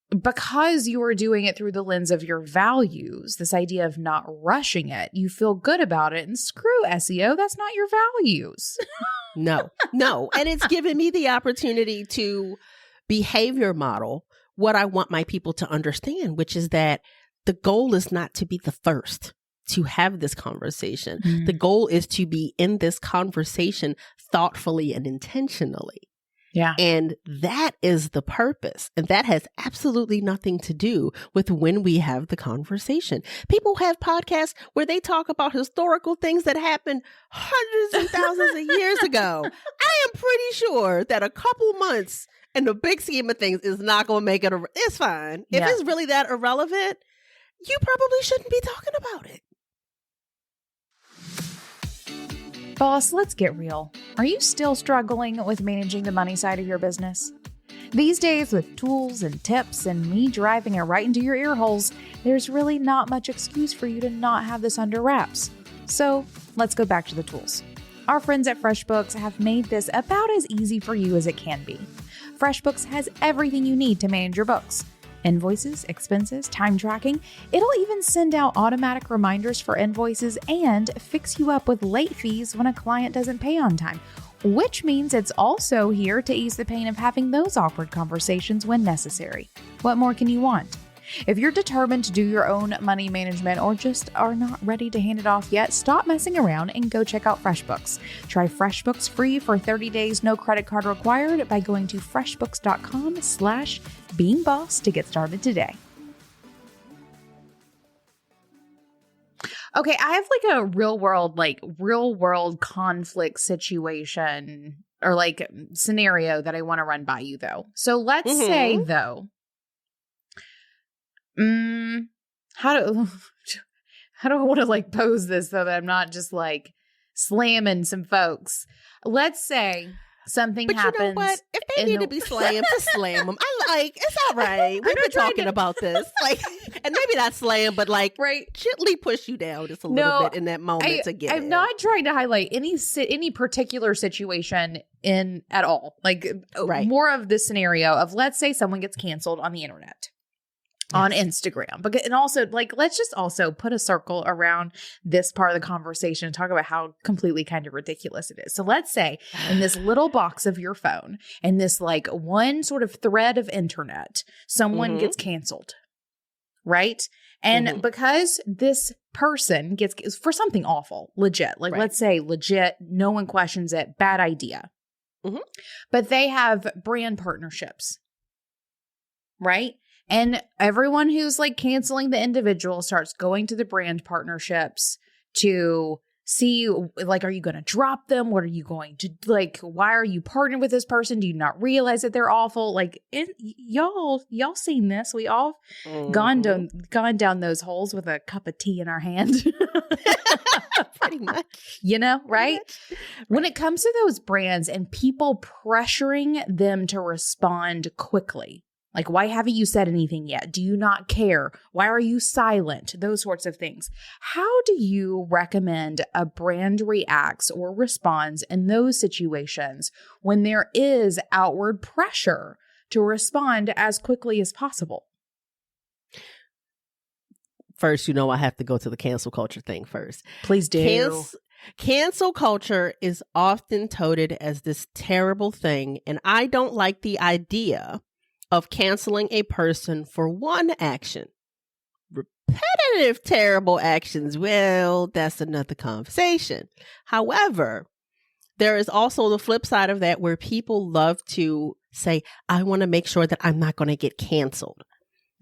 because you are doing it through the lens of your values, this idea of not rushing it, you feel good about it and screw SEO. That's not your values. No. And it's given me the opportunity to behavior model what I want my people to understand, which is that the goal is not to be the first to have this conversation. The goal is to be in this conversation thoughtfully and intentionally. Yeah. And that is the purpose. And that has absolutely nothing to do with when we have the conversation. People have podcasts where they talk about historical things that happened hundreds and thousands of years ago. I am pretty sure that a couple months in the big scheme of things is not going to make it. It's fine. If it's really that irrelevant, you probably shouldn't be talking about it. Boss, let's get real. Are you still struggling with managing the money side of your business? These days, with tools and tips and me driving it right into your ear holes, there's really not much excuse for you to not have this under wraps. So let's go back to the tools. Our friends at FreshBooks have made this about as easy for you as it can be. FreshBooks has everything you need to manage your books. Invoices, expenses, time tracking. It'll even send out automatic reminders for invoices and fix you up with late fees when a client doesn't pay on time, which means it's also here to ease the pain of having those awkward conversations when necessary. What more can you want? If you're determined to do your own money management or just are not ready to hand it off yet, stop messing around and go check out FreshBooks. Try FreshBooks free for 30 days, no credit card required by going to freshbooks.com/beingboss to get started today. Okay, I have like a real world conflict situation or like scenario that I want to run by you though. So let's say though, how do I want to like pose this so that I'm not just like slamming some folks? Let's say something happens. You know what? If they need to be slammed, just slam them. It's all right. We've been talking about this. Like, and maybe not slam, but like gently push you down just a little bit in that moment to get I'm not trying to highlight any particular situation at all. Like more of the scenario of let's say someone gets canceled on the internet. On Instagram. And also, like, let's just also put a circle around this part of the conversation and talk about how completely kind of ridiculous it is. So let's say in this little box of your phone, in this like one sort of thread of internet, someone gets canceled, right? And because this person gets for something awful, legit, like let's say legit, no one questions it, bad idea. But they have brand partnerships, right? And everyone who's like canceling the individual starts going to the brand partnerships to see, like, are you going to drop them? What are you going to, like, why are you partnering with this person? Do you not realize that they're awful? Like, y'all seen this. We all gone down those holes with a cup of tea in our hand. Pretty much. You know, right? When it comes to those brands and people pressuring them to respond quickly, like, why haven't you said anything yet? Do you not care? Why are you silent? Those sorts of things. How do you recommend a brand reacts or responds in those situations when there is outward pressure to respond as quickly as possible? First, I have to go to the cancel culture thing first. Please do. Cancel culture is often touted as this terrible thing, and I don't like the idea of canceling a person for one action. Repetitive terrible actions, well, that's another conversation. However, there is also the flip side of that where people love to say, I want to make sure that I'm not going to get canceled.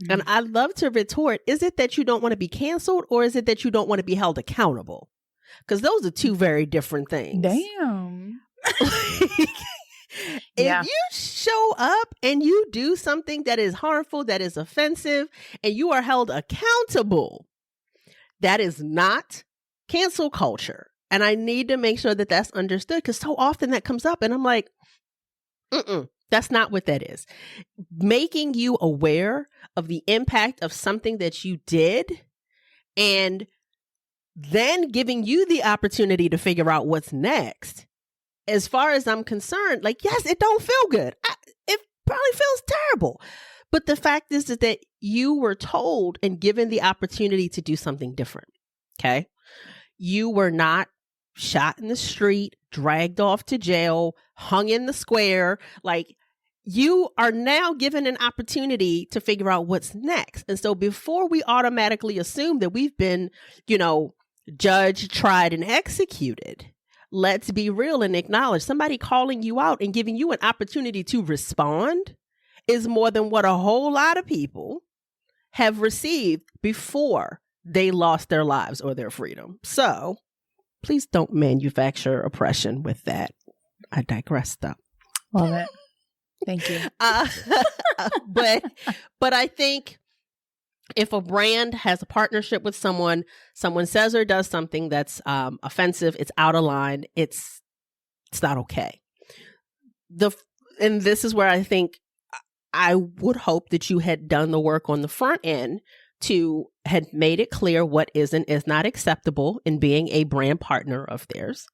And I love to retort, is it that you don't want to be canceled, or is it that you don't want to be held accountable? Because those are two very different things. Damn. If you show up and you do something that is harmful, that is offensive, and you are held accountable, that is not cancel culture. And I need to make sure that that's understood, because so often that comes up and I'm like, that's not what that is. Making you aware of the impact of something that you did and then giving you the opportunity to figure out what's next. As far as I'm concerned, like, yes, it don't feel good. It probably feels terrible. But the fact is that you were told and given the opportunity to do something different. Okay. You were not shot in the street, dragged off to jail, hung in the square. Like, you are now given an opportunity to figure out what's next. And so before we automatically assume that we've been, judged, tried, and executed, let's be real and acknowledge somebody calling you out and giving you an opportunity to respond is more than what a whole lot of people have received before they lost their lives or their freedom. So please don't manufacture oppression with that. I digress, though. Love it. Thank you. But I think if a brand has a partnership with someone says or does something that's offensive, it's out of line, it's not okay. And this is where I think I would hope that you had done the work on the front end to had made it clear what is and is not acceptable in being a brand partner of theirs.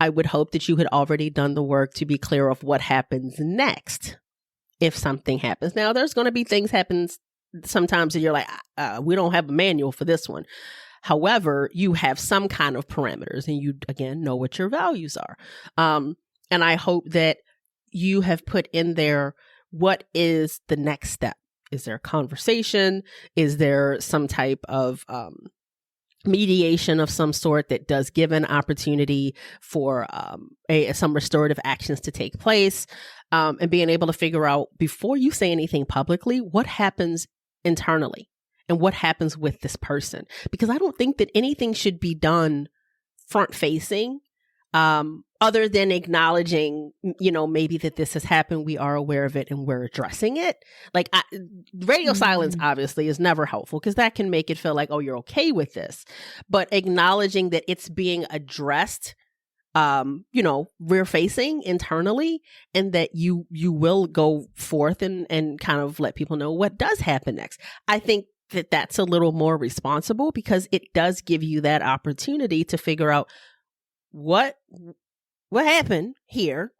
I would hope that you had already done the work to be clear of what happens next if something happens. Now, there's going to be things happen sometimes that you're like, we don't have a manual for this one. However, you have some kind of parameters and you, again, know what your values are. And I hope that you have put in there, what is the next step? Is there a conversation? Is there some type of mediation of some sort that does give an opportunity for some restorative actions to take place, and being able to figure out before you say anything publicly, what happens internally and what happens with this person? Because I don't think that anything should be done front facing, other than acknowledging, maybe that this has happened, we are aware of it and we're addressing it. Like radio silence obviously is never helpful because that can make it feel like, oh, you're okay with this. But acknowledging that it's being addressed, rear facing internally, and that you will go forth and kind of let people know what does happen next. I think that that's a little more responsible because it does give you that opportunity to figure out what happened here,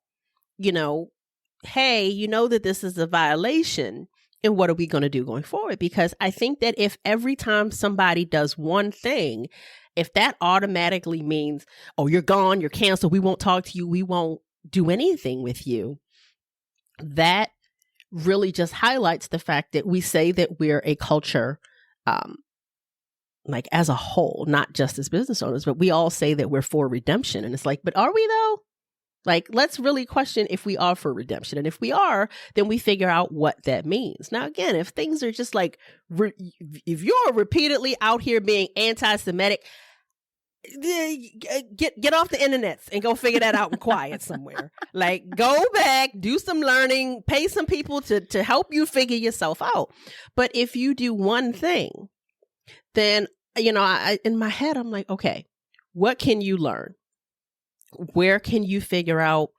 hey, that this is a violation, and what are we going to do going forward? Because I think that if every time somebody does one thing, if that automatically means, oh, you're gone, you're canceled, we won't talk to you, we won't do anything with you, that really just highlights the fact that we say that we're a culture, like as a whole, not just as business owners, but we all say that we're for redemption. And it's like, but are we though? Like, let's really question if we are for redemption. And if we are, then we figure out what that means. Now, again, if things are just like, if you're repeatedly out here being anti-Semitic, get off the internet and go figure that out in quiet somewhere. Like, go back, do some learning, pay some people to help you figure yourself out. But if you do one thing, then, I in my head, I'm like, okay, what can you learn? Where can you figure out,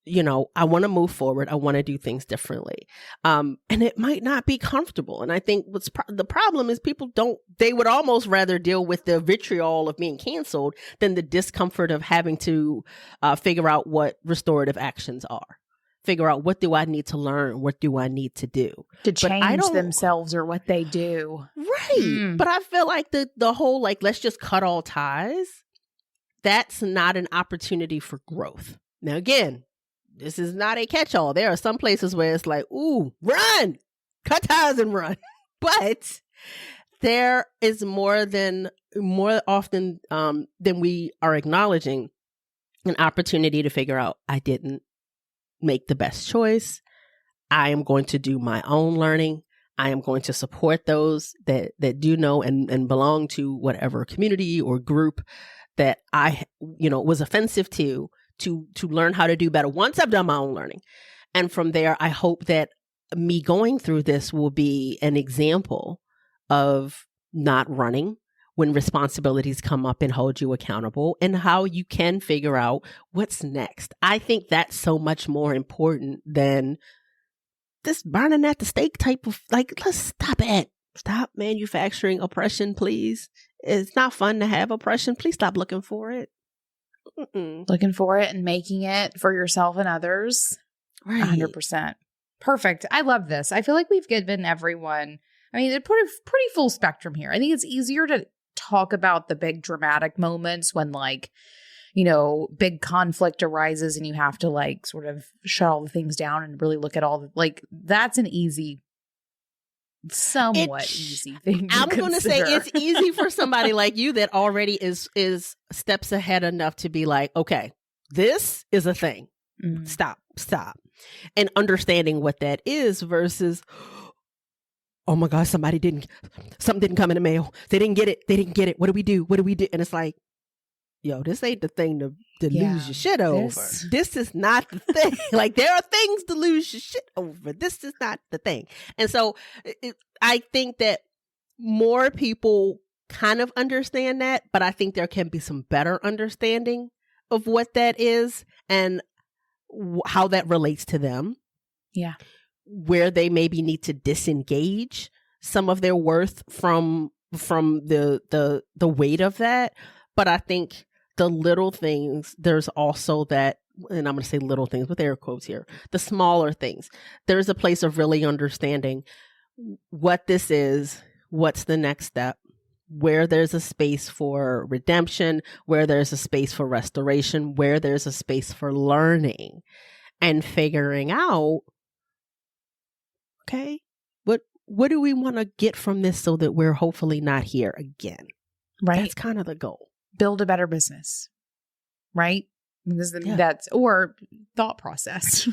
I want to move forward. I want to do things differently. And it might not be comfortable. And I think the problem is people they would almost rather deal with the vitriol of being canceled than the discomfort of having to figure out what restorative actions are. Figure out, what do I need to learn? What do I need to do? To change themselves or what they do. Right. But I feel like the whole, like, let's just cut all ties. That's not an opportunity for growth. Now, again, this is not a catch-all. There are some places where it's like, ooh, run, cut ties and run. But there is more often than we are acknowledging an opportunity to figure out, I didn't make the best choice. I am going to do my own learning. I am going to support those that do know and belong to whatever community or group that I, was offensive to learn how to do better once I've done my own learning. And from there, I hope that me going through this will be an example of not running when responsibilities come up and hold you accountable, and how you can figure out what's next. I think that's so much more important than this burning at the stake type of, like, let's stop it. Stop manufacturing oppression, please. It's not fun to have oppression. Please stop looking for it. Looking for it and making it for yourself and others. Right. 100%. Perfect. I love this. I feel like we've given everyone, a pretty full spectrum here. I think it's easier to talk about the big dramatic moments when, like, big conflict arises and you have to, like, sort of shut all the things down and really look at all the, like, that's an easy, somewhat easy thing. I'm going to say it's easy for somebody like you that already is steps ahead enough to be like, okay, this is a thing. Stop. And understanding what that is versus, oh my God, something didn't come in the mail. They didn't get it. What do we do? And it's like, yo, this ain't the thing to lose your shit over. This is not the thing. Like, there are things to lose your shit over. This is not the thing. And so I think that more people kind of understand that, but I think there can be some better understanding of what that is and how that relates to them. Yeah. Where they maybe need to disengage some of their worth from the weight of that. But I think the little things, there's also that, and I'm going to say little things with air quotes here, the smaller things. There's a place of really understanding what this is, what's the next step, where there's a space for redemption, where there's a space for restoration, where there's a space for learning and figuring out, okay, what do we want to get from this so that we're hopefully not here again? Right. That's kind of the goal. Build a better business, right? That's, or thought process.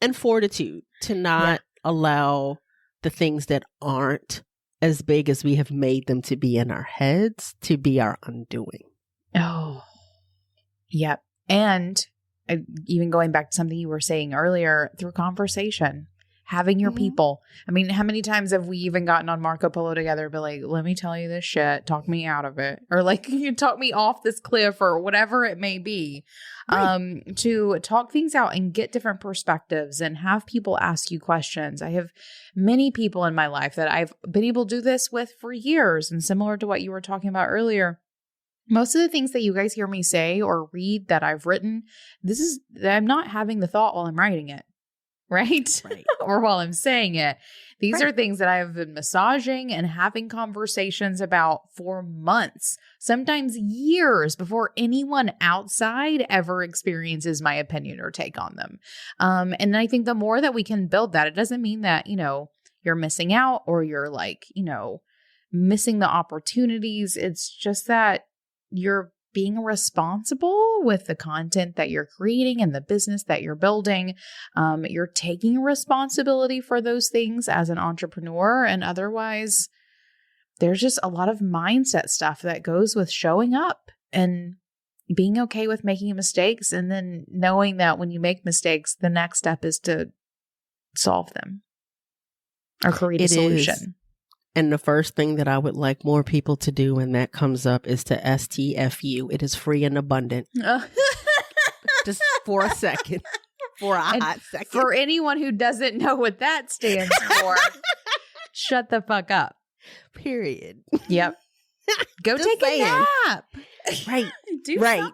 and fortitude to not allow the things that aren't as big as we have made them to be in our heads to be our undoing. Oh, yep. And even going back to something you were saying earlier, through conversation, having your people. I mean, how many times have we even gotten on Marco Polo together, but like, let me tell you this shit, talk me out of it. Or like, you talk me off this cliff or whatever it may be. Right. To talk things out and get different perspectives and have people ask you questions. I have many people in my life that I've been able to do this with for years. And similar to what you were talking about earlier, most of the things that you guys hear me say or read that I've written, I'm not having the thought while I'm writing it. Right? Or while I'm saying it. These are things that I've been massaging and having conversations about for months, sometimes years before anyone outside ever experiences my opinion or take on them. And I think the more that we can build that, it doesn't mean that, you're missing out or you're like, missing the opportunities. It's just that you're being responsible with the content that you're creating and the business that you're building. You're taking responsibility for those things as an entrepreneur. And otherwise, there's just a lot of mindset stuff that goes with showing up and being okay with making mistakes. And then knowing that when you make mistakes, the next step is to solve them or create a solution. Is. And the first thing that I would like more people to do when that comes up is to STFU. It is free and abundant. Just for a second. For a hot second. For anyone who doesn't know what that stands for, shut the fuck up. Period. Yep. Go take a nap. Right. Do something.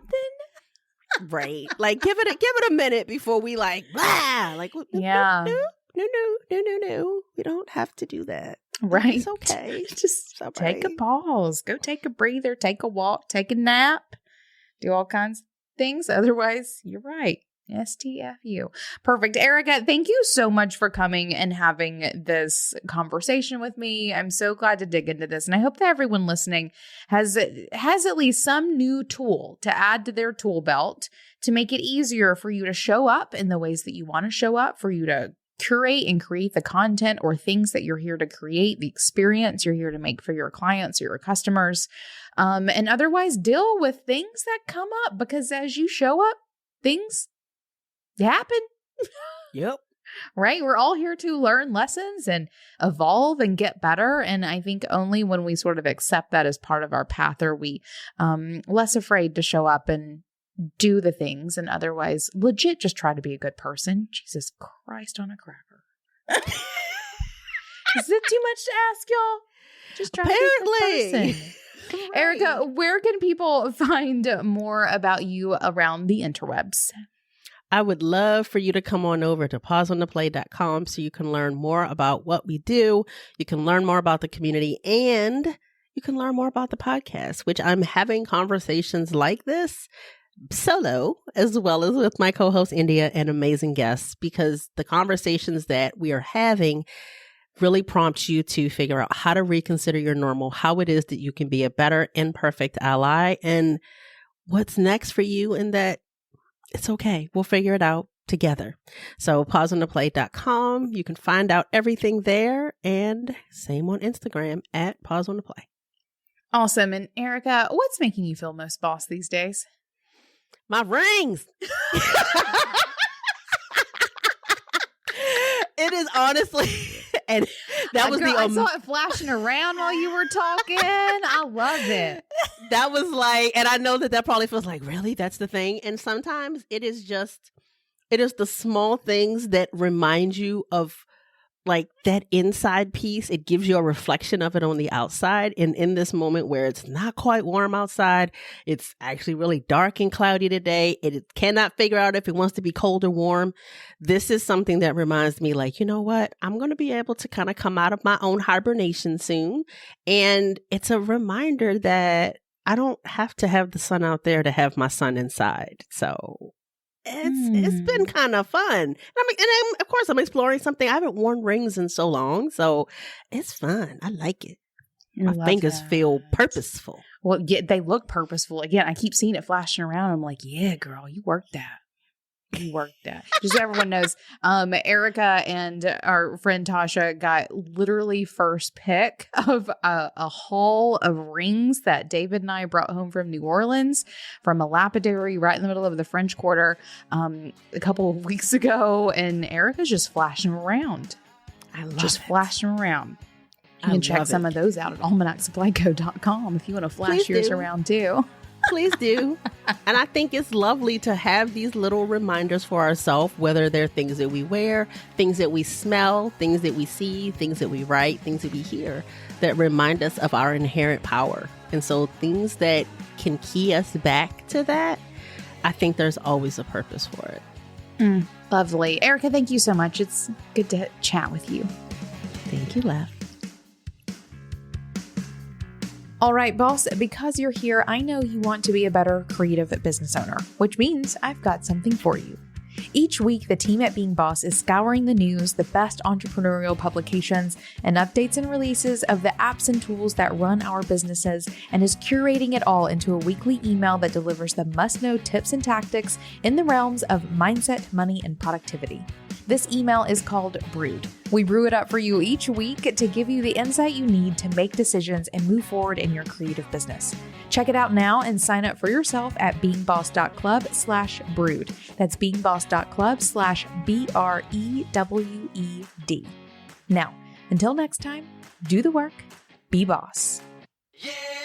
Right. Like give it a minute before we like, blah. Like, yeah. No. We don't have to do that. Right. It's okay. Just take a pause. Go take a breather. Take a walk. Take a nap. Do all kinds of things. Otherwise, you're right. STFU. Perfect. Erica, thank you so much for coming and having this conversation with me. I'm so glad to dig into this. And I hope that everyone listening has at least some new tool to add to their tool belt to make it easier for you to show up in the ways that you want to show up, for you to curate and create the content or things that you're here to create, the experience you're here to make for your clients or your customers, and otherwise deal with things that come up, because as you show up, things happen. Yep. Right? We're all here to learn lessons and evolve and get better. And I think only when we sort of accept that as part of our path are we less afraid to show up and do the things, and otherwise legit just try to be a good person. Jesus Christ on a cracker. Is it too much to ask, y'all? Just try to be a good person. Right. Erica, where can people find more about you around the interwebs? I would love for you to come on over to pauseontheplay.com so you can learn more about what we do. You can learn more about the community, and you can learn more about the podcast, which I'm having conversations like this solo, as well as with my co-host India and amazing guests, because the conversations that we are having really prompt you to figure out how to reconsider your normal, how it is that you can be a better imperfect ally, and what's next for you, and that it's okay. We'll figure it out together. So pauseontheplay.com. You can find out everything there, and same on Instagram at pauseontheplay. Awesome. And Erica, what's making you feel most boss these days? My rings. It is honestly, and that was I saw it flashing around while you were talking. I love it. That was like, and I know that probably feels like, really, that's the thing. And sometimes it is the small things that remind you of like that inside piece. It gives you a reflection of it on the outside. And in this moment where it's not quite warm outside, it's actually really dark and cloudy today. It cannot figure out if it wants to be cold or warm. This is something that reminds me like, you know what? I'm going to be able to kind of come out of my own hibernation soon. And it's a reminder that I don't have to have the sun out there to have my sun inside. So it's been kind of fun. Of course, I'm exploring something. I haven't worn rings in so long, so it's fun. I like it. My fingers feel purposeful. Well, yeah, they look purposeful. Again, I keep seeing it flashing around. I'm like, yeah, girl, you worked that. You worked that. Just so everyone knows, Erica and our friend Tasha got literally first pick of a haul of rings that David and I brought home from New Orleans from a lapidary right in the middle of the French Quarter a couple of weeks ago. And Erica's just flashing around. I love just it. Flashing around. You can check some of those out at almanacssupplyco.com if you want to flash yours around too. Please do. And I think it's lovely to have these little reminders for ourselves, whether they're things that we wear, things that we smell, things that we see, things that we write, things that we hear, that remind us of our inherent power. And so things that can key us back to that, I think there's always a purpose for it. Lovely. Erica, thank you so much. It's good to chat with you. Thank you, Lev. All right, boss, because you're here, I know you want to be a better creative business owner, which means I've got something for you. Each week, the team at Being Boss is scouring the news, the best entrepreneurial publications, and updates and releases of the apps and tools that run our businesses, and is curating it all into a weekly email that delivers the must-know tips and tactics in the realms of mindset, money, and productivity. This email is called Brewed. We brew it up for you each week to give you the insight you need to make decisions and move forward in your creative business. Check it out now and sign up for yourself at beingboss.club/brewed. That's beingboss.club/BREWED. Now, until next time, do the work, be boss. Yeah.